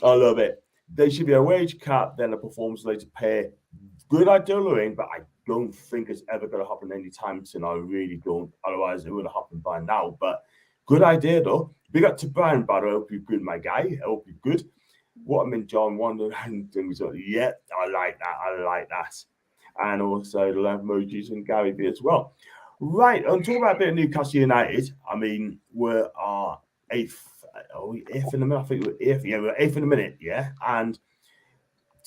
love it. There should be a wage cap, then a performance-related pay. Good idea, Lorraine, but I don't think it's ever going to happen anytime soon. I really don't. Otherwise, it would have happened by now. But good idea, though. Big up to Brian Barrow. I hope you're good, my guy. I hope you're good. What I mean, John Wonderland things. Yeah, I like that. And also the love emojis and Gary B as well. Right, and talking about a bit of Newcastle United. I mean, we're eighth. Are we eighth in a minute? I think we're eighth. Yeah, we're eighth in a minute. Yeah, and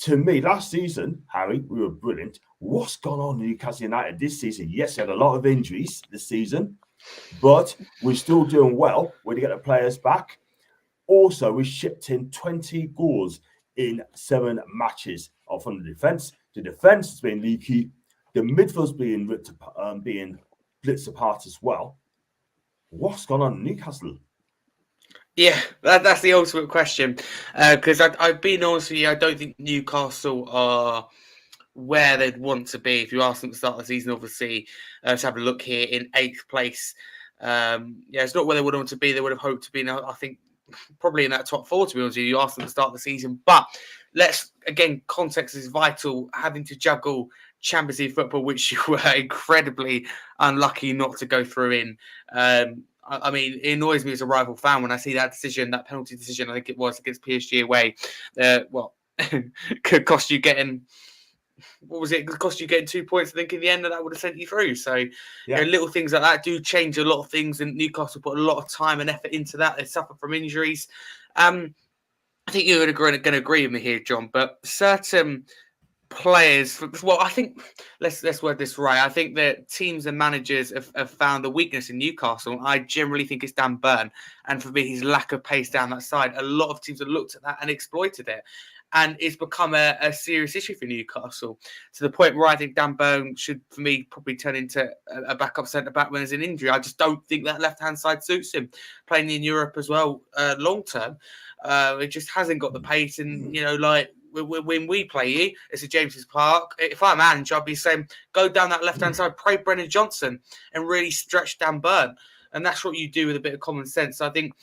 to me, last season, Harry, we were brilliant. What's gone on in Newcastle United this season? Yes, we had a lot of injuries this season, but we're still doing well. We're to get the players back. Also, we shipped in 20 goals in 7 matches from the defence. The defence has been leaky. The midfield's being blitzed apart as well. What's gone on in Newcastle? Yeah, that's the ultimate question. Because I've been honest with you, I don't think Newcastle are where they'd want to be. If you ask them to start the season, obviously, let's have a look here in 8th place. It's not where they would want to be. They would have hoped to be, I think, probably in that top 4, to be honest with you. You asked them to start the season. But context is vital. Having to juggle Champions League football, which you were incredibly unlucky not to go through in. I mean, it annoys me as a rival fan when I see that penalty decision, I think it was against PSG away. Could cost you getting, what was it? Could cost you getting 2 points, I think, in the end, and that would have sent you through. So, little things like that do change a lot of things, and Newcastle put a lot of time and effort into that. They suffer from injuries. I think you're going to agree with me here, John, but certain players, well, I think let's word this right. I think that teams and managers have found the weakness in Newcastle. I generally think it's Dan Burn, and for me, his lack of pace down that side. A lot of teams have looked at that and exploited it, and it's become a serious issue for Newcastle, to the point where I think Dan Burn should, for me, probably turn into a backup centre back when there's an injury. I just don't think that left hand side suits him, playing in Europe as well long term. It just hasn't got the pace, and when we play you, it's at James's Park. If I'm manager, I'd be saying, go down that left-hand side, play Brennan Johnson, and really stretch Dan Burn. And that's what you do with a bit of common sense. I think,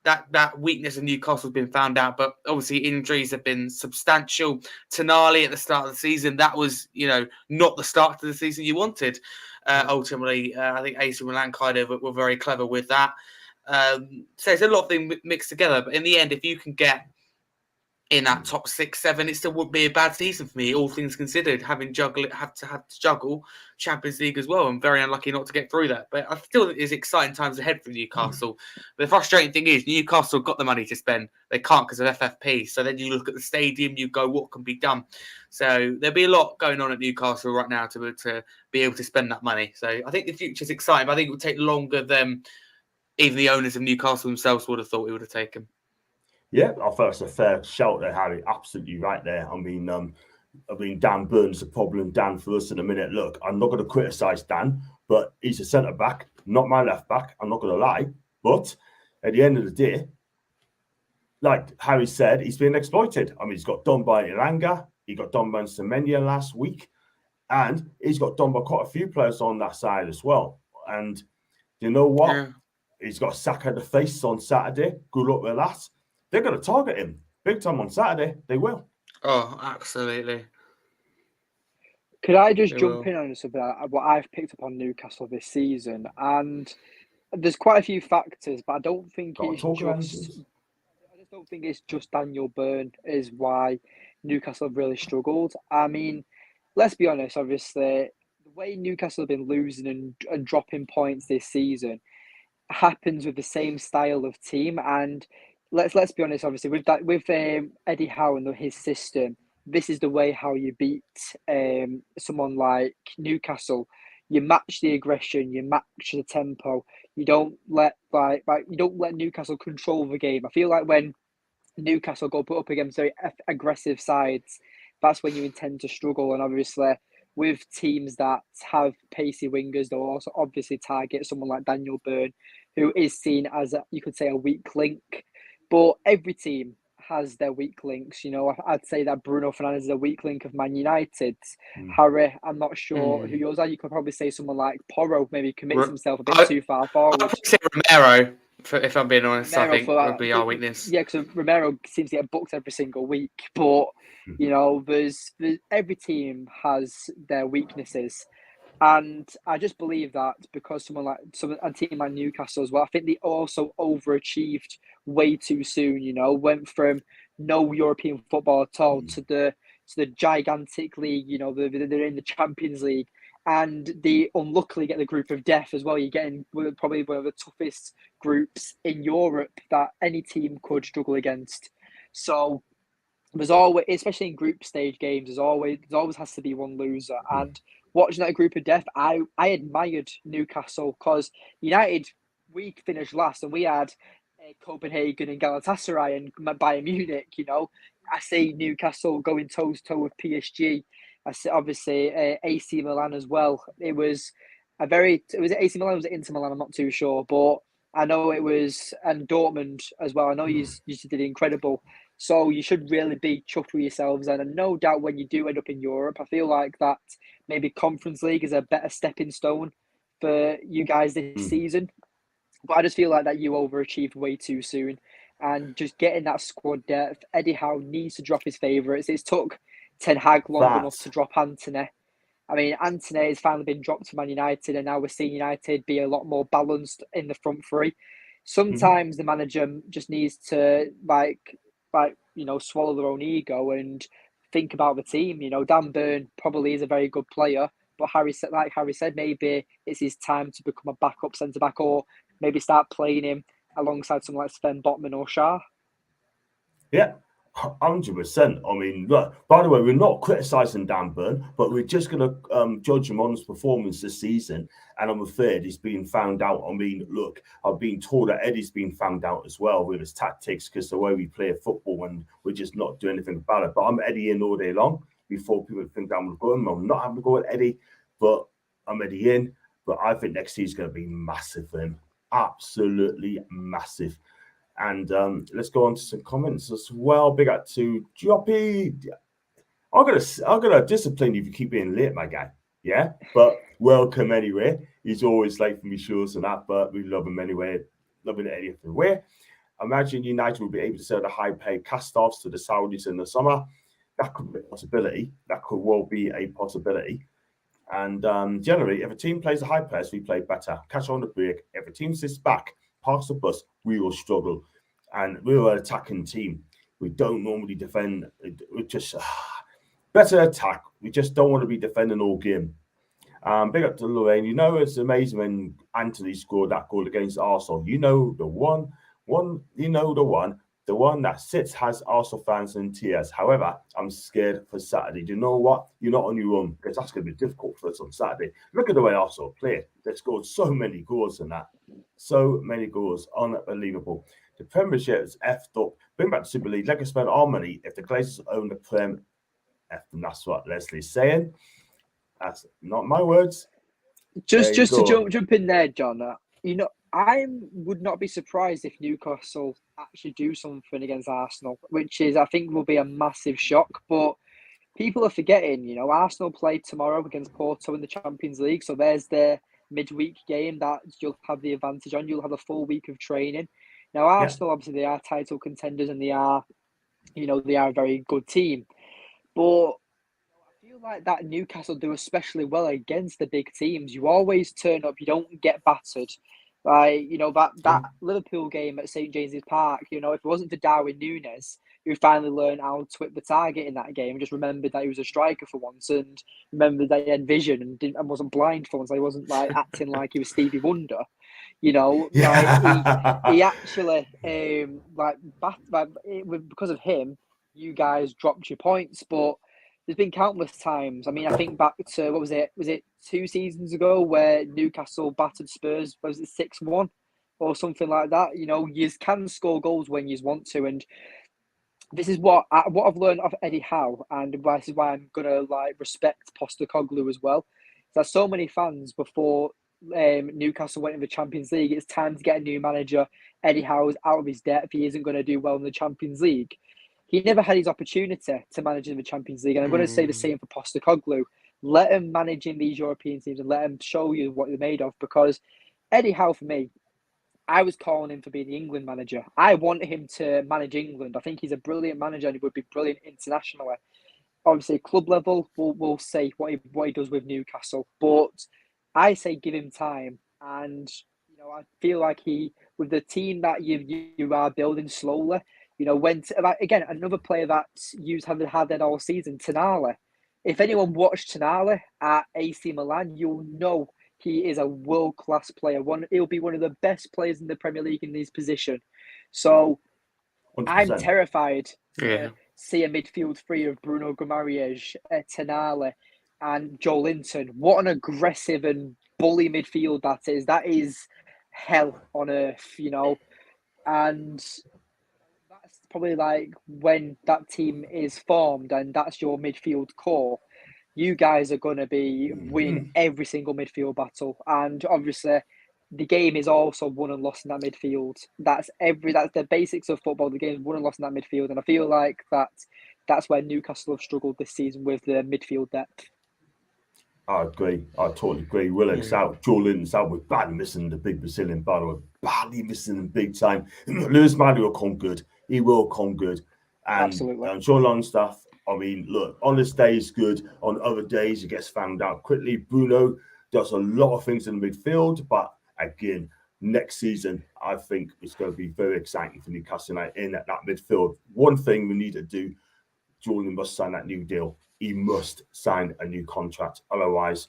that weakness in Newcastle has been found out, but obviously injuries have been substantial. Tonali at the start of the season, that was, not the start to the season you wanted. Ultimately, I think AC Milan kind of were very clever with that. So it's a lot of things mixed together, but in the end, if you can get in that top 6, 7, it still wouldn't be a bad season for me, all things considered. Have to juggle Champions League as well. I'm very unlucky not to get through that, but I still think there's exciting times ahead for Newcastle. But the frustrating thing is Newcastle got the money to spend. They can't because of FFP. So then you look at the stadium, you go, what can be done? So there'll be a lot going on at Newcastle right now to be able to spend that money. So I think the future's exciting, but I think it would take longer than even the owners of Newcastle themselves would have thought it would have taken. Yeah, I thought it's a fair shout there, Harry. Absolutely right there. I mean, Dan Burn's a problem. Dan, for us in a minute. Look, I'm not going to criticise Dan, but he's a centre back, not my left back. I'm not going to lie. But at the end of the day, like Harry said, he's been exploited. I mean, he's got done by Ilanga. He got done by Semenya last week. And he's got done by quite a few players on that side as well. And you know what? Yeah. He's got a sack of the face on Saturday. Good luck with that. they're going to target him big time on Saturday. They will. Oh, absolutely. Could I just They jump will. in on something what I've picked up on Newcastle this season? And there's quite a few factors, but I don't think Got to it's talk around just. this. I just don't think it's just Daniel Byrne is why Newcastle have really struggled. I mean, let's be honest. Obviously, the way Newcastle have been losing and dropping points this season happens with the same style of team. And let's be honest. Obviously, with Eddie Howe and his system, this is the way how you beat someone like Newcastle. You match the aggression, you match the tempo. You don't let you don't let Newcastle control the game. I feel like when Newcastle go put up against very aggressive sides, that's when you intend to struggle. And obviously, with teams that have pacey wingers, they'll also obviously target someone like Daniel Byrne, who is seen as you could say a weak link. But every team has their weak links. You know, I'd say that Bruno Fernandes is a weak link of Man United. Harry, I'm not sure who yours are. You could probably say someone like Porro maybe commits himself a bit too far forward. I'd say Romero, if I'm being honest, Romero I think would be our weakness. Yeah, because Romero seems to get booked every single week. But, you know, there's every team has their weaknesses. And I just believe that because a team like Newcastle as well, I think they also overachieved way too soon. You know, went from no European football at all to the gigantic league. You know, they're in the Champions League, and they unluckily get the group of death as well. You're getting probably one of the toughest groups in Europe that any team could struggle against. So there's always, especially in group stage games, there always has to be one loser. And watching that group of death, I admired Newcastle because United, we finished last and we had Copenhagen and Galatasaray and Bayern Munich. You know, I see Newcastle going toe to toe with PSG. I see obviously AC Milan as well. It was AC Milan, was it Inter Milan? I'm not too sure, but I know it was, and Dortmund as well. I know you did incredible. So you should really be chuffed with yourselves. And no doubt when you do end up in Europe, I feel like that maybe Conference League is a better stepping stone for you guys this season. But I just feel like that you overachieved way too soon. And just getting that squad depth, Eddie Howe needs to drop his favourites. It's took Ten Hag long enough to drop Antony. I mean, Antony has finally been dropped to Man United, and now we're seeing United be a lot more balanced in the front three. Sometimes the manager just needs to swallow their own ego and think about the team. You know, Dan Burn probably is a very good player, but Harry said, maybe it's his time to become a backup centre back, or maybe start playing him alongside someone like Sven Botman or Shah. Yeah, 100%. I mean, look, by the way, we're not criticising Dan Burn, but we're just going to judge him on his performance this season. And I'm afraid he's been found out. I mean, look, I've been told that Eddie's been found out as well with his tactics because the way we play football, and we're just not doing anything about it. But I'm Eddie in all day long before people think I'm going to go in. I'm not having to go with Eddie, but I'm Eddie in. But I think next season's going to be massive for him. Absolutely massive. And let's go on to some comments as well. Big up to Joppy. I'm gonna discipline you if you keep being late, my guy. Yeah, but welcome anyway. He's always late for me, sure, and that, but we love him anyway. Loving it anything way. Imagine United will be able to sell the high-paid cast-offs to the Saudis in the summer. That could be a possibility. That could well be a possibility. And generally, if a team plays a high press, we play better. Catch on the break. If a team sits back, parks the bus, we will struggle. And we're an attacking team. We don't normally defend. We just better attack. We just don't want to be defending all game. Big up to Lorraine. You know, it's amazing when Anthony scored that goal against Arsenal. You know the one that sits has Arsenal fans in tears. However, I'm scared for Saturday. Do you know what? You're not on your own because that's going to be difficult for us on Saturday. Look at the way Arsenal played. They scored so many goals in that. So many goals. Unbelievable. The Premiership is effed up. Bring back the Super League. Let us spend our money. If the Glazers own the Prem, and that's what Leslie's saying. That's not my words. Just to jump in there, John. You know, I would not be surprised if Newcastle actually do something against Arsenal, which I think will be a massive shock. But people are forgetting, you know, Arsenal play tomorrow against Porto in the Champions League. So there's their midweek game that you'll have the advantage on. You'll have a full week of training. Now, Arsenal, obviously, they are title contenders and they are, they are a very good team. But I feel like that Newcastle do especially well against the big teams. You always turn up, you don't get battered. Like, that Liverpool game at St. James's Park, if it wasn't for Darwin Núñez, who finally learned how to whip the target in that game, just remembered that he was a striker for once and remembered that he had vision and wasn't blind for once. He wasn't like acting like he was Stevie Wonder. Like he actually because of him, you guys dropped your points, but there's been countless times. I mean, I think back to what was it? Was it 2 seasons ago where Newcastle battered Spurs? Was it 6-1 or something like that? You can score goals when you want to, and this is what I've learned of Eddie Howe, and this is why I'm gonna respect Postecoglou as well. There's so many fans before Newcastle went in the Champions League. It's time to get a new manager. Eddie Howe's out of his depth. He isn't going to do well in the Champions League. He never had his opportunity to manage in the Champions League, and I'm going to say the same for Postecoglou. Let him manage in these European teams and let him show you what they're made of. Because Eddie Howe, for me, I was calling him for being the England manager. I want him to manage England. I think he's a brilliant manager and he would be brilliant internationally. Obviously, club level, we'll see what he does with Newcastle. But I say give him time. And, I feel like with the team that you are building slowly, again, another player that you haven't had that all season, Tonali. If anyone watched Tonali at AC Milan, you'll know he is a world-class player. He'll be one of the best players in the Premier League in his position. So 100%. I'm terrified to see a midfield three of Bruno Guimaraes, Tonali, and Joe Linton. What an aggressive and bully midfield that is. That is hell on earth, and that's probably when that team is formed and that's your midfield core, you guys are going to be winning every single midfield battle. And obviously the game is also won and lost in that midfield. That's the basics of football. The game is won and lost in that midfield. And I feel like that's where Newcastle have struggled this season with the midfield depth. I agree. I totally agree. Willock's out. Joe Linton's out. We're badly missing the big Brazilian battle. Badly missing him big time. Lewis Madley will come good. He will come good. And absolutely. Sean Longstaff, I mean, look, on this day is good. On other days, he gets found out quickly. Bruno does a lot of things in the midfield. But again, next season, I think it's going to be very exciting for Newcastle United in that midfield. One thing we need to do, Jordan must sign that new deal. He must sign a new contract. Otherwise,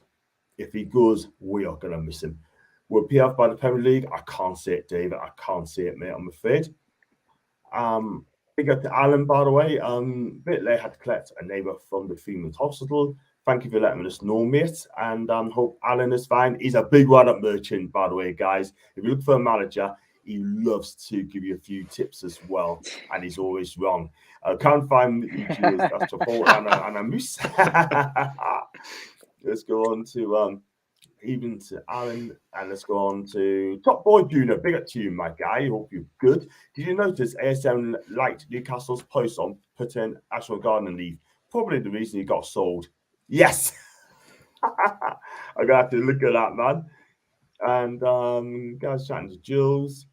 if he goes, we are going to miss him. Will he PF by the Premier League? I can't see it, David. I can't see it, mate. I'm afraid. Big up to Alan, by the way. Bit late, had to collect a neighbour from the Freeman's Hospital. Thank you for letting us know, mate. And hope Alan is fine. He's a big one-up merchant, by the way, guys. If you look for a manager, he loves to give you a few tips as well, and he's always wrong. I can't find the EQs. That's Chipotle and a moose. Let's go on to even to Alan, and let's go on to Top Boy Junior. Big up to you, my guy. Hope you're good. Did you notice ASM liked Newcastle's post on putting Ashworth Garden leave? Probably the reason he got sold. Yes. I'm gonna have to look at that, man. And guys chatting to Jules.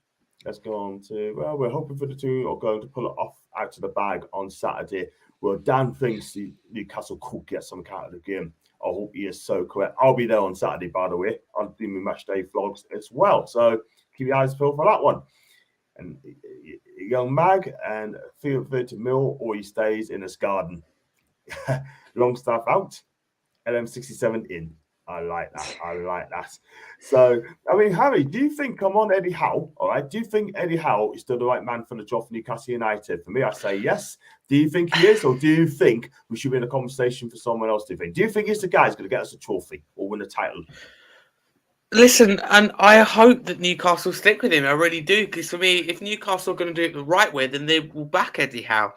Let's go on to, well, we're hoping for the two are going to pull it off out of the bag on Saturday. Well, Dan thinks Newcastle could get some out of the game. I hope he is so correct. I'll be there on Saturday, by the way. I'll do my match day vlogs as well. So keep your eyes peeled for that one. And young Mag and feel free to mill or he stays in his garden. Longstaff out. LM67 in. I like that. So, I mean, Harry, do you think, come on, Eddie Howe, all right? Do you think Eddie Howe is still the right man for the job for Newcastle United? For me, I say yes. Do you think he is, or do you think we should be in a conversation for someone else? Do you think he's the guy who's going to get us a trophy or win a title? Listen, and I hope that Newcastle stick with him. I really do, because for me, if Newcastle are going to do it the right way, then they will back Eddie Howe.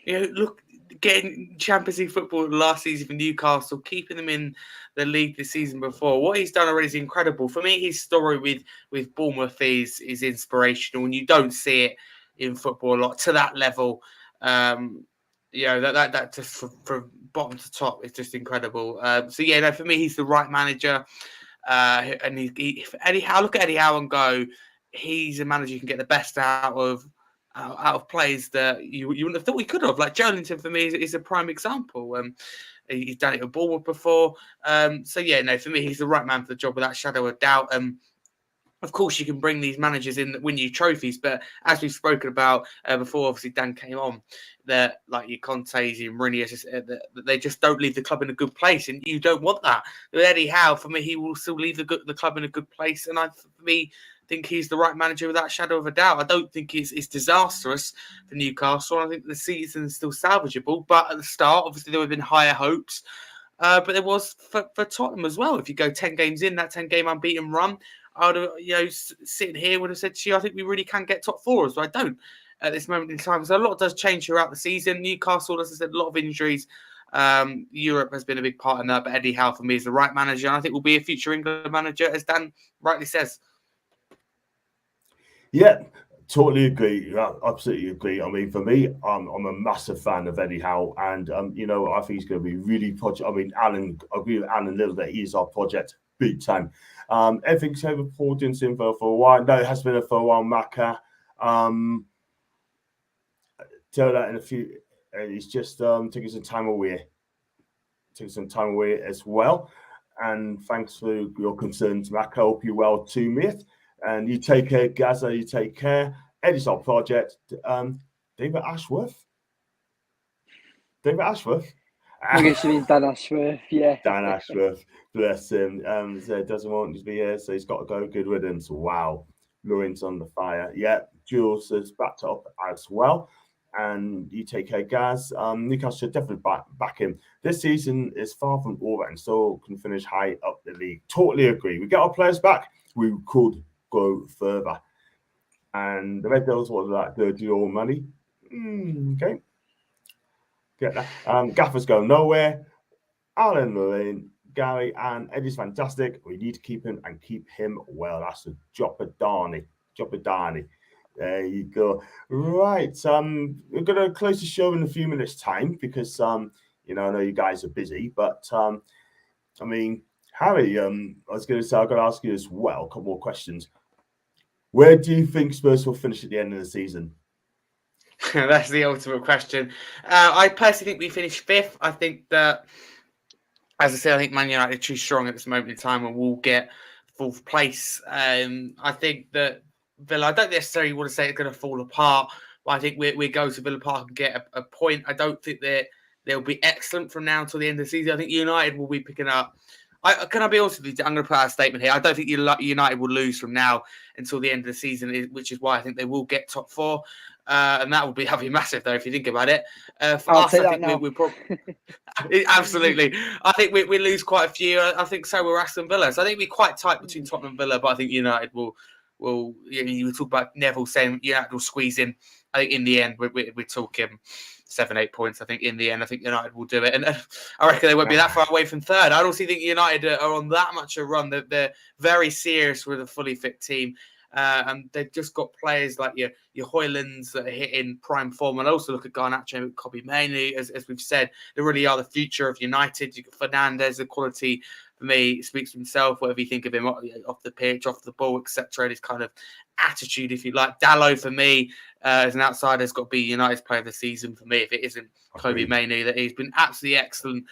Look, getting Champions League football last season for Newcastle, keeping them in the league the season before. What he's done already is incredible. For me, his story with Bournemouth is inspirational, and you don't see it in football a lot to that level. That just from bottom to top is just incredible. For me, he's the right manager. And Eddie Howe, look at Eddie Howe and go, he's a manager who can get the best out of players that you wouldn't have thought we could have. Like Joelinton for me is a prime example. He's done it at Bournemouth before. So yeah, no, for me, he's the right man for the job without shadow of doubt. Of course, you can bring these managers in that win you trophies, but as we've spoken about before, obviously Dan came on, that like your Contes, your Mourinho, they just don't leave the club in a good place, and you don't want that. With Eddie Howe, for me, he will still leave the club in a good place, and for me, think he's the right manager without shadow of a doubt. I don't think it's disastrous for Newcastle. I think the season is still salvageable, but at the start, obviously, there would have been higher hopes. But there was for Tottenham as well. If you go 10 games in, that 10-game unbeaten run, I would have, sitting here would have said to you, I think we really can get top four, so I don't at this moment in time. So a lot does change throughout the season. Newcastle, as I said, a lot of injuries. Europe has been a big part in that, but Eddie Howe for me is the right manager, and I think will be a future England manager, as Dan rightly says. Yeah, totally agree. Absolutely agree. I mean, for me, I'm a massive fan of Eddie Howe, and I think he's going to be really project. I mean, Alan, I agree with Alan a little bit. He's our project big time. Everything's over reporting info for a while. No, it has been for a while, Macca. Tell that in a few. He's just taking some time away. Taking some time away as well. And thanks for your concerns, Macca. I hope you're well too, mate. And you take care, Gaza. You take care. Eddie's our project. David Ashworth. I guess you mean Dan Ashworth, yeah. Dan Ashworth, bless him. So doesn't want to be here, so he's got to go. Good riddance. Wow. Lawrence on the fire. Yeah, Jules has backed up as well. And you take care, Gaz. Newcastle should definitely back him. This season is far from over and still can finish high up the league. Totally agree. We get our players back, we could go further. And the Red Devils want that dirty old money. Okay. Get that. Gaffer's going nowhere. Alan, Lorraine, Gary, and Eddie's fantastic. We need to keep him and keep him well. That's a Jopadani. There you go. Right. We're going to close the show in a few minutes' time because, I know you guys are busy. But, I mean, Harry, I was going to say, I've got to ask you as well a couple more questions. Where do you think Spurs will finish at the end of the season? That's the ultimate question. I personally think we finish fifth. I think that, as I said, I think Man United are too strong at this moment in time and will get fourth place. I think that Villa, I don't necessarily want to say it's going to fall apart, but I think we go to Villa Park and get a point. I don't think that they'll be excellent from now until the end of the season. I think United will be picking up. Can I be honest with you? I'm going to put out a statement here. I don't think United will lose from now until the end of the season, which is why I think they will get top four. And that would be massive, though, if you think about it. For us, I think we probably absolutely. I think we lose quite a few. I think so. We're Aston Villa, so I think we're quite tight between Tottenham and Villa. But I think United will. You talk about Neville saying United will squeeze in. I think in the end we're talking 7-8 points. I think in the end, I think United will do it, and I reckon they won't be that far away from third. I also think United are on that much a run. They're very serious with a fully fit team. And they've just got players like your Højlunds that are hitting prime form, and also look at Garnacho and Kobe Mainoo, as we've said, they really are the future of United. You've got Fernandes, the quality for me speaks for himself. Whatever you think of him off the pitch, off the ball, etc. His kind of attitude, if you like. Dalot for me, as an outsider, has got to be United's player of the season for me. If it isn't Kobe Mainoo, that he's been absolutely excellent.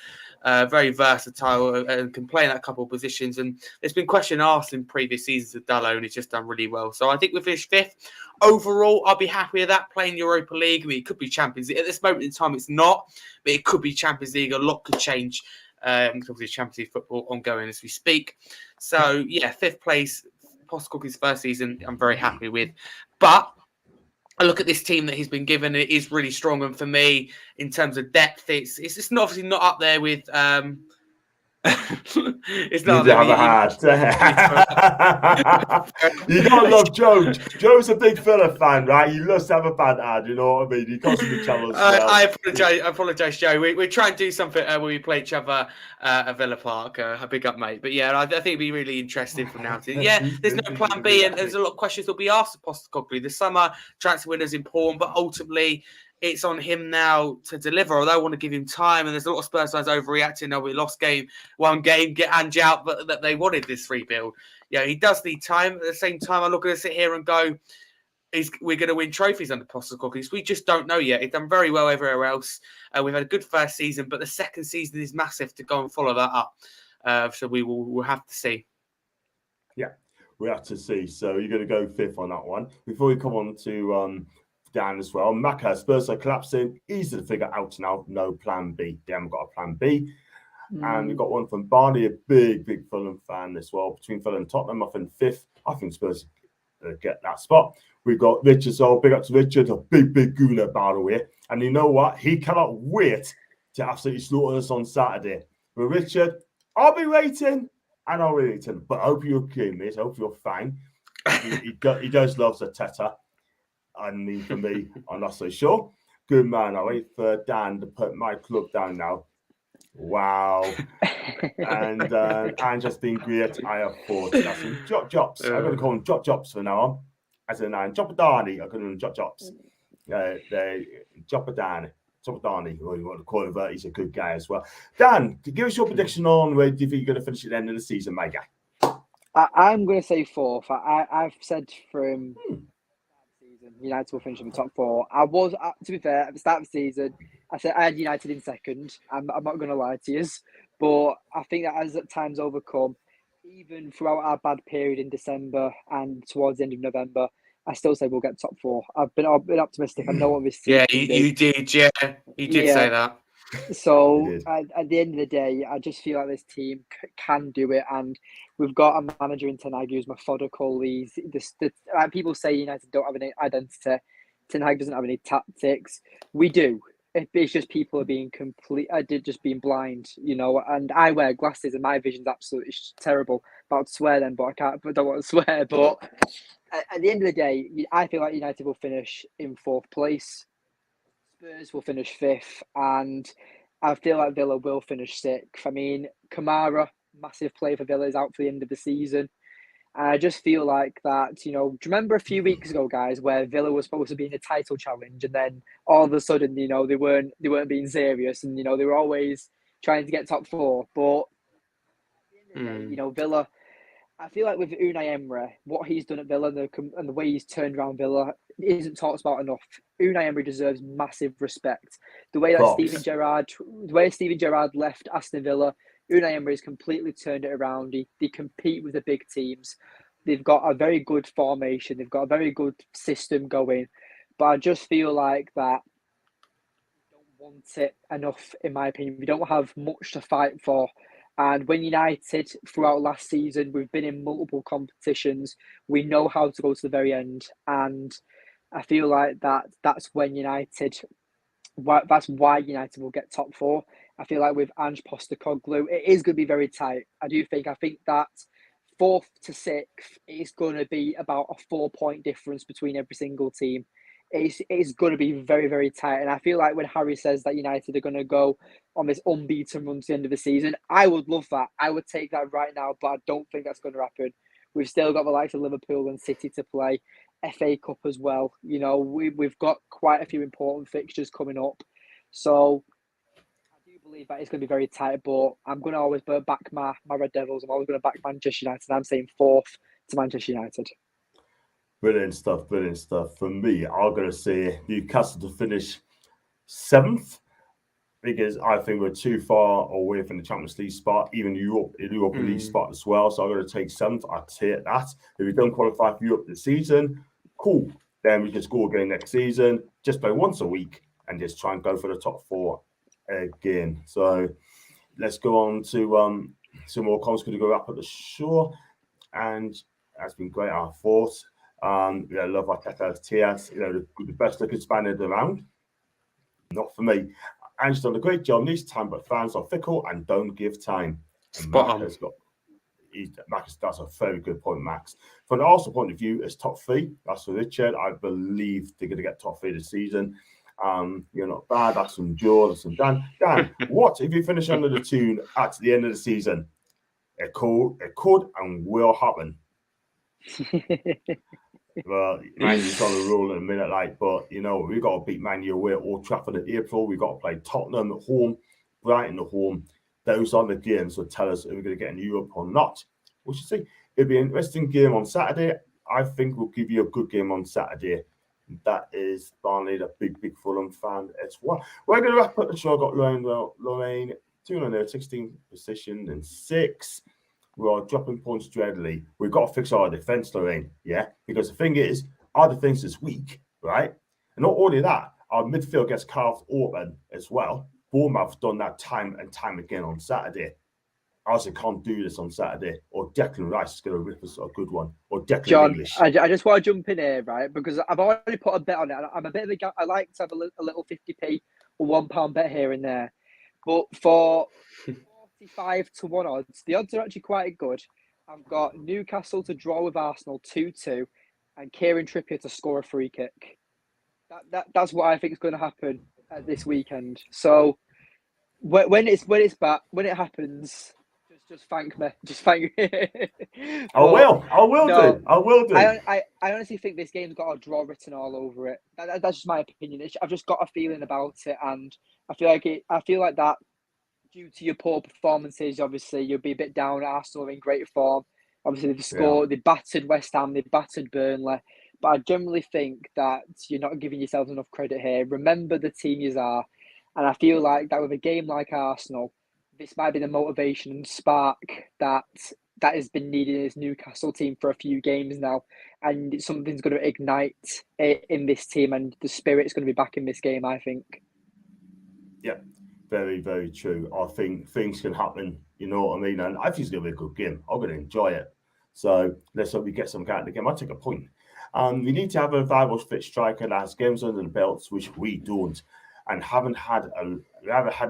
Very versatile and can play in a couple of positions. And there's been question asked in previous seasons of Dalot, and he's just done really well. So I think we finished fifth. Overall, I'll be happy with that. Playing Europa League, I mean, it could be Champions League. At this moment in time, it's not, but it could be Champions League. A lot could change. Obviously, Champions League football ongoing as we speak. So, yeah, fifth place, Postecoglou's first season, I'm very happy with. But I look at this team that he's been given; it is really strong. And for me, in terms of depth, it's obviously not up there with. It's not. You gotta love Joe. Joe's a big Villa fan, right? He loves to have a bad ad. You know what I mean? He constantly travels. I apologise, Joe. We try and do something when we play each other at Villa Park. A big up, mate. But yeah, I think it'd be really interesting from now to. Yeah, there's no plan B, and there's a lot of questions that'll be asked of Postecoglou. The summer transfer window is important, but ultimately, it's on him now to deliver. Although I want to give him time, and there's a lot of Spurs fans overreacting. Now we lost one game, get Ange out, but that they wanted this rebuild. Yeah, he does need time. At the same time, I'm not going to sit here and go, we're going to win trophies under Postecoglou because we just don't know yet. He's done very well everywhere else. We've had a good first season, but the second season is massive to go and follow that up. So we'll have to see. Yeah, we have to see. So you're going to go fifth on that one. Before we come on to Dan as well, Maka, Spurs are collapsing. Easy to figure out now. No plan B. They haven't got a plan B. And we've got one from Barney, a big Fulham fan as well. Between Fulham and Tottenham, I think fifth. I think Spurs get that spot. We've got Richard, so big up to Richard, a big gooner, by the way. And you know what? He cannot wait to absolutely slaughter us on Saturday. But Richard, I'll be waiting, and I'll be waiting. But I hope you're okay, mate. I hope you're fine. He does love the Teta. I mean, for me, I'm not so sure. Good man. I'll wait for Dan to put my club down now. Wow. And just been great. I have thought that's some Jops. I'm going to call them Jops for now on. As in Jopadani, I'm going to Jops. Jopadani, or you want to call him that. He's a good guy as well. Dan, give us your prediction on where do you think you're going to finish at the end of the season, my guy? I'm going to say fourth. I've said from season United will finish in the top four. I was, to be fair, at the start of the season, I said I had United in second. I'm not going to lie to you, but I think that as times overcome, even throughout our bad period in December and towards the end of November, I still say we'll get top four. I've been optimistic. I know what this team can do. You did, yeah. You did say that. So at the end of the day, I just feel like this team can do it, and we've got a manager in Ten Hag who's methodical. Like people say United don't have any identity. Ten Hag doesn't have any tactics. We do. It's just people are being just being blind, you know. And I wear glasses, and my vision's absolutely terrible. About to swear then, but I don't want to swear. But at the end of the day, I feel like United will finish in fourth place. Spurs will finish fifth, and I feel like Villa will finish sixth. I mean, Kamara, massive play for Villa, is out for the end of the season. And I just feel like that, you know, do you remember a few weeks ago, guys, where Villa was supposed to be in a title challenge, and then all of a sudden, you know, they weren't being serious, and, you know, they were always trying to get top four. But you know, Villa, I feel like with Unai Emery, what he's done at Villa and the way he's turned around Villa isn't talked about enough. Unai Emery deserves massive respect. The way that Steven Gerrard left Aston Villa, Unai Emery has completely turned it around. They compete with the big teams. They've got a very good formation. They've got a very good system going. But I just feel like that we don't want it enough, in my opinion. We don't have much to fight for. And when United, throughout last season, we've been in multiple competitions. We know how to go to the very end. And I feel like that's why United will get top four. I feel like with Ange Postecoglou, it is going to be very tight. I think that fourth to sixth is going to be about a 4-point difference between every single team. It's going to be very, very tight. And I feel like when Harry says that United are going to go on this unbeaten run to the end of the season, I would love that. I would take that right now, but I don't think that's going to happen. We've still got the likes of Liverpool and City to play, FA Cup as well. You know, we've got quite a few important fixtures coming up. So I do believe that it's going to be very tight, but I'm going to always back my Red Devils. I'm always going to back Manchester United. I'm saying fourth to Manchester United. Brilliant stuff. For me, I'm going to say Newcastle to finish seventh, because I think we're too far away from the Champions League spot, even European League spot as well. So I'm going to take seventh. I'll take that. If we don't qualify for Europe this season, cool. Then we just go again next season, just play once a week and just try and go for the top four again. So let's go on to some more comments. Going to go up at the show, and that's been great. I thought. Love Arteta's tears. You know, the best looking Spaniard around. Not for me. Ange's done a great job this time, but fans are fickle and don't give time. Spot on. Max, that's a very good point, Max. From the Arsenal point of view, it's top three. That's for Richard. I believe they're going to get top three this season. You're not bad. That's from Joe. That's from Dan. Dan, what if you finish under the Toon at the end of the season? It could and will happen. Well, Man U's on a roll in a minute, like, but you know, we got to beat Man U away at Old Trafford in April. We got to play Tottenham at home, Brighton at home. Those are the games that tell us if we're going to get in Europe or not. We should see. It'll be an interesting game on Saturday. I think we'll give you a good game on Saturday. That is Barney, a big Fulham fan as well. We're going to wrap up the show. I've got Lorraine, 216th position and 6. We are dropping points dreadfully. We've got to fix our defence, Lorraine. Yeah, because the thing is, our defence is weak, right? And not only that, our midfield gets carved open as well. Bournemouth done that time and time again on Saturday. Arsenal can't do this on Saturday, or Declan Rice is going to rip us a good one, or Declan John, English. I just want to jump in here, right? Because I've already put a bet on it. I'm a bit of a I like to have a little 50p or £1 bet here and there, but for 45 to 1 odds, the odds are actually quite good. I've got Newcastle to draw with Arsenal 2-2, and Kieran Trippier to score a free kick. That's what I think is going to happen this weekend. So when it happens. Just thank me. Just thank me. I will do. I honestly think this game's got a draw written all over it. That's just my opinion. I've just got a feeling about it, and I feel like that due to your poor performances. Obviously, you'll be a bit down. Arsenal are in great form. Obviously, they've scored. They battered West Ham. They battered Burnley. But I generally think that you're not giving yourselves enough credit here. Remember the team you are, and I feel like that with a game like Arsenal, this might be the motivation and spark that has been needed in this Newcastle team for a few games now, and something's going to ignite in this team, and the spirit's going to be back in this game, I think. Yeah, very true. I think things can happen, you know what I mean? And I think it's going to be a good game. I'm going to enjoy it. So let's hope we get some out of the game. I'll take a point. We need to have a viable fit striker that has games under the belts, which we don't. And we haven't had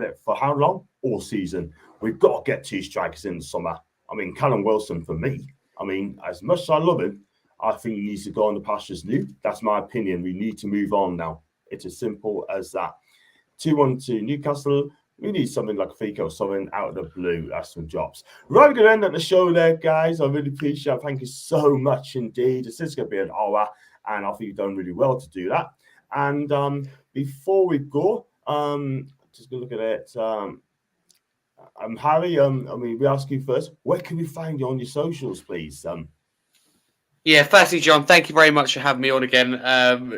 it for how long? All season. We've got to get 2 strikers in the summer. I mean, Callum Wilson for me. I mean, as much as I love him, I think he needs to go on the pastures new. That's my opinion. We need to move on now. It's as simple as that. 2-1 to Newcastle. We need something like a Fico, something out of the blue. That's some jobs. Right, we're going to end up the show there, guys. I really appreciate it. Thank you so much indeed. This is going to be an hour, and I think you've done really well to do that. And before we go, just going to look at it. Harry, we ask you first, where can we find you on your socials, please? Yeah, firstly, John, thank you very much for having me on again.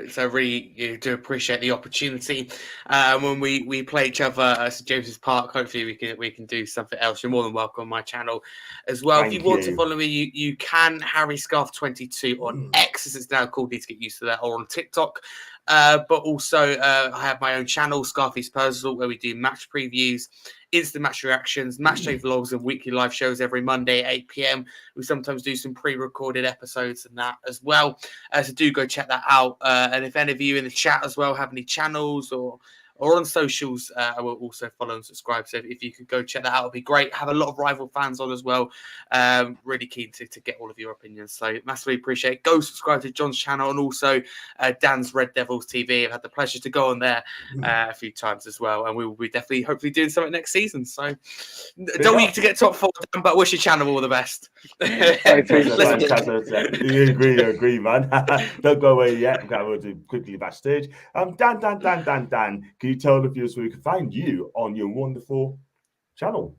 So I really do appreciate the opportunity. When we play each other at St James's Park, hopefully we can do something else. You're more than welcome on my channel as well. If you want to follow me, you can Harry Scarf 22 on X, as it's now called. Need to get used to that, or on TikTok. But also, I have my own channel, Scarfy's Personal, where we do match previews, instant match reactions, match day vlogs, and weekly live shows every Monday at 8 p.m. We sometimes do some pre-recorded episodes and that as well. So do go check that out. And if any of you in the chat as well have any channels or on socials, I will also follow and subscribe. So if you could go check that out, it'd be great. Have a lot of rival fans on as well. Really keen to get all of your opinions. So massively appreciate it. Go subscribe to John's channel and also Dan's Red Devils TV. I've had the pleasure to go on there a few times as well. And we will be definitely, hopefully, doing something next season. So don't want you to get top 4, Dan, but wish your channel all the best. You agree, man. Don't go away yet. We'll do quickly backstage. Dan, can you tell the viewers where we can find you on your wonderful channel?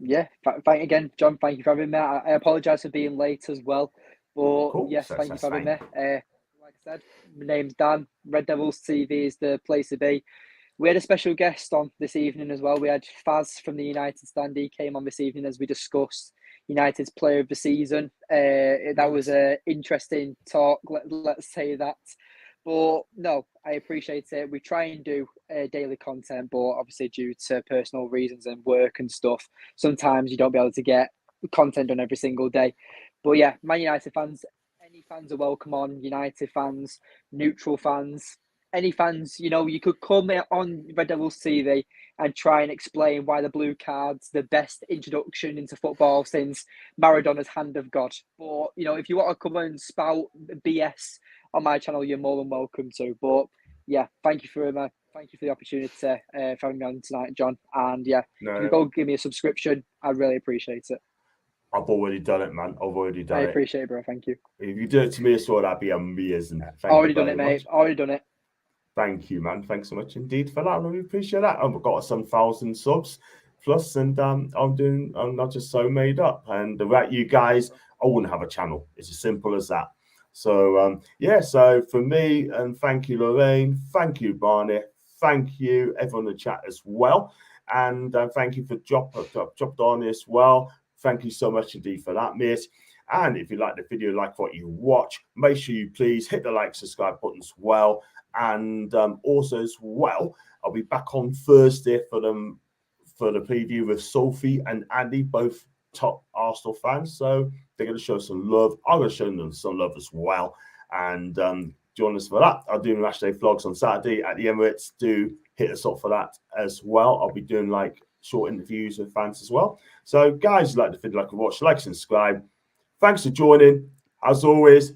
Yeah, thank again, John. Thank you for having me. I apologise for being late as well, but yes, thank you for having me. Like I said, my name's Dan. Red Devils TV is the place to be. We had a special guest on this evening as well. We had Faz from the United stand. He came on this evening as we discussed United's player of the season. That was an interesting talk, let's say that. But no, I appreciate it. We try and do daily content, but obviously due to personal reasons and work and stuff, sometimes you don't be able to get content done every single day. But yeah, Man United fans, any fans are welcome on. United fans, neutral fans, any fans, you could come on Red Devils TV and try and explain why the blue card's the best introduction into football since Maradona's Hand of God. But, if you want to come and spout BS on my channel, you're more than welcome to. But yeah, thank you for the opportunity for having me on tonight, John. And yeah, if you go give me a subscription, I really appreciate it. I've already done it, man. I've already done I it. appreciate it, bro. Thank you. If you do it to me as well, that'd be amazing. Thank Already you done very it, mate. much. Already done it. Thank you, man. Thanks so much indeed for that. I really appreciate that. And we've got some 1,000 subs plus, and I'm not just so made up. And without you guys, I wouldn't have a channel. It's as simple as that. So yeah, so for me, and thank you, Lorraine, thank you, Barney, thank you, everyone in the chat as well. And thank you for dropped on as well. Thank you so much indeed for that, mate. And if you like the video, like what you watch, make sure you please hit the like, subscribe button as well. And also as well, I'll be back on Thursday for the preview with Sophie and Andy, both top Arsenal fans. So they're going to show some love. I'm going to show them some love as well. And join us for that. I'll do match day vlogs on Saturday at the Emirates. Do hit us up for that as well. I'll be doing like short interviews with fans as well. So guys, like the video, like to watch, like, subscribe. Thanks for joining. As always,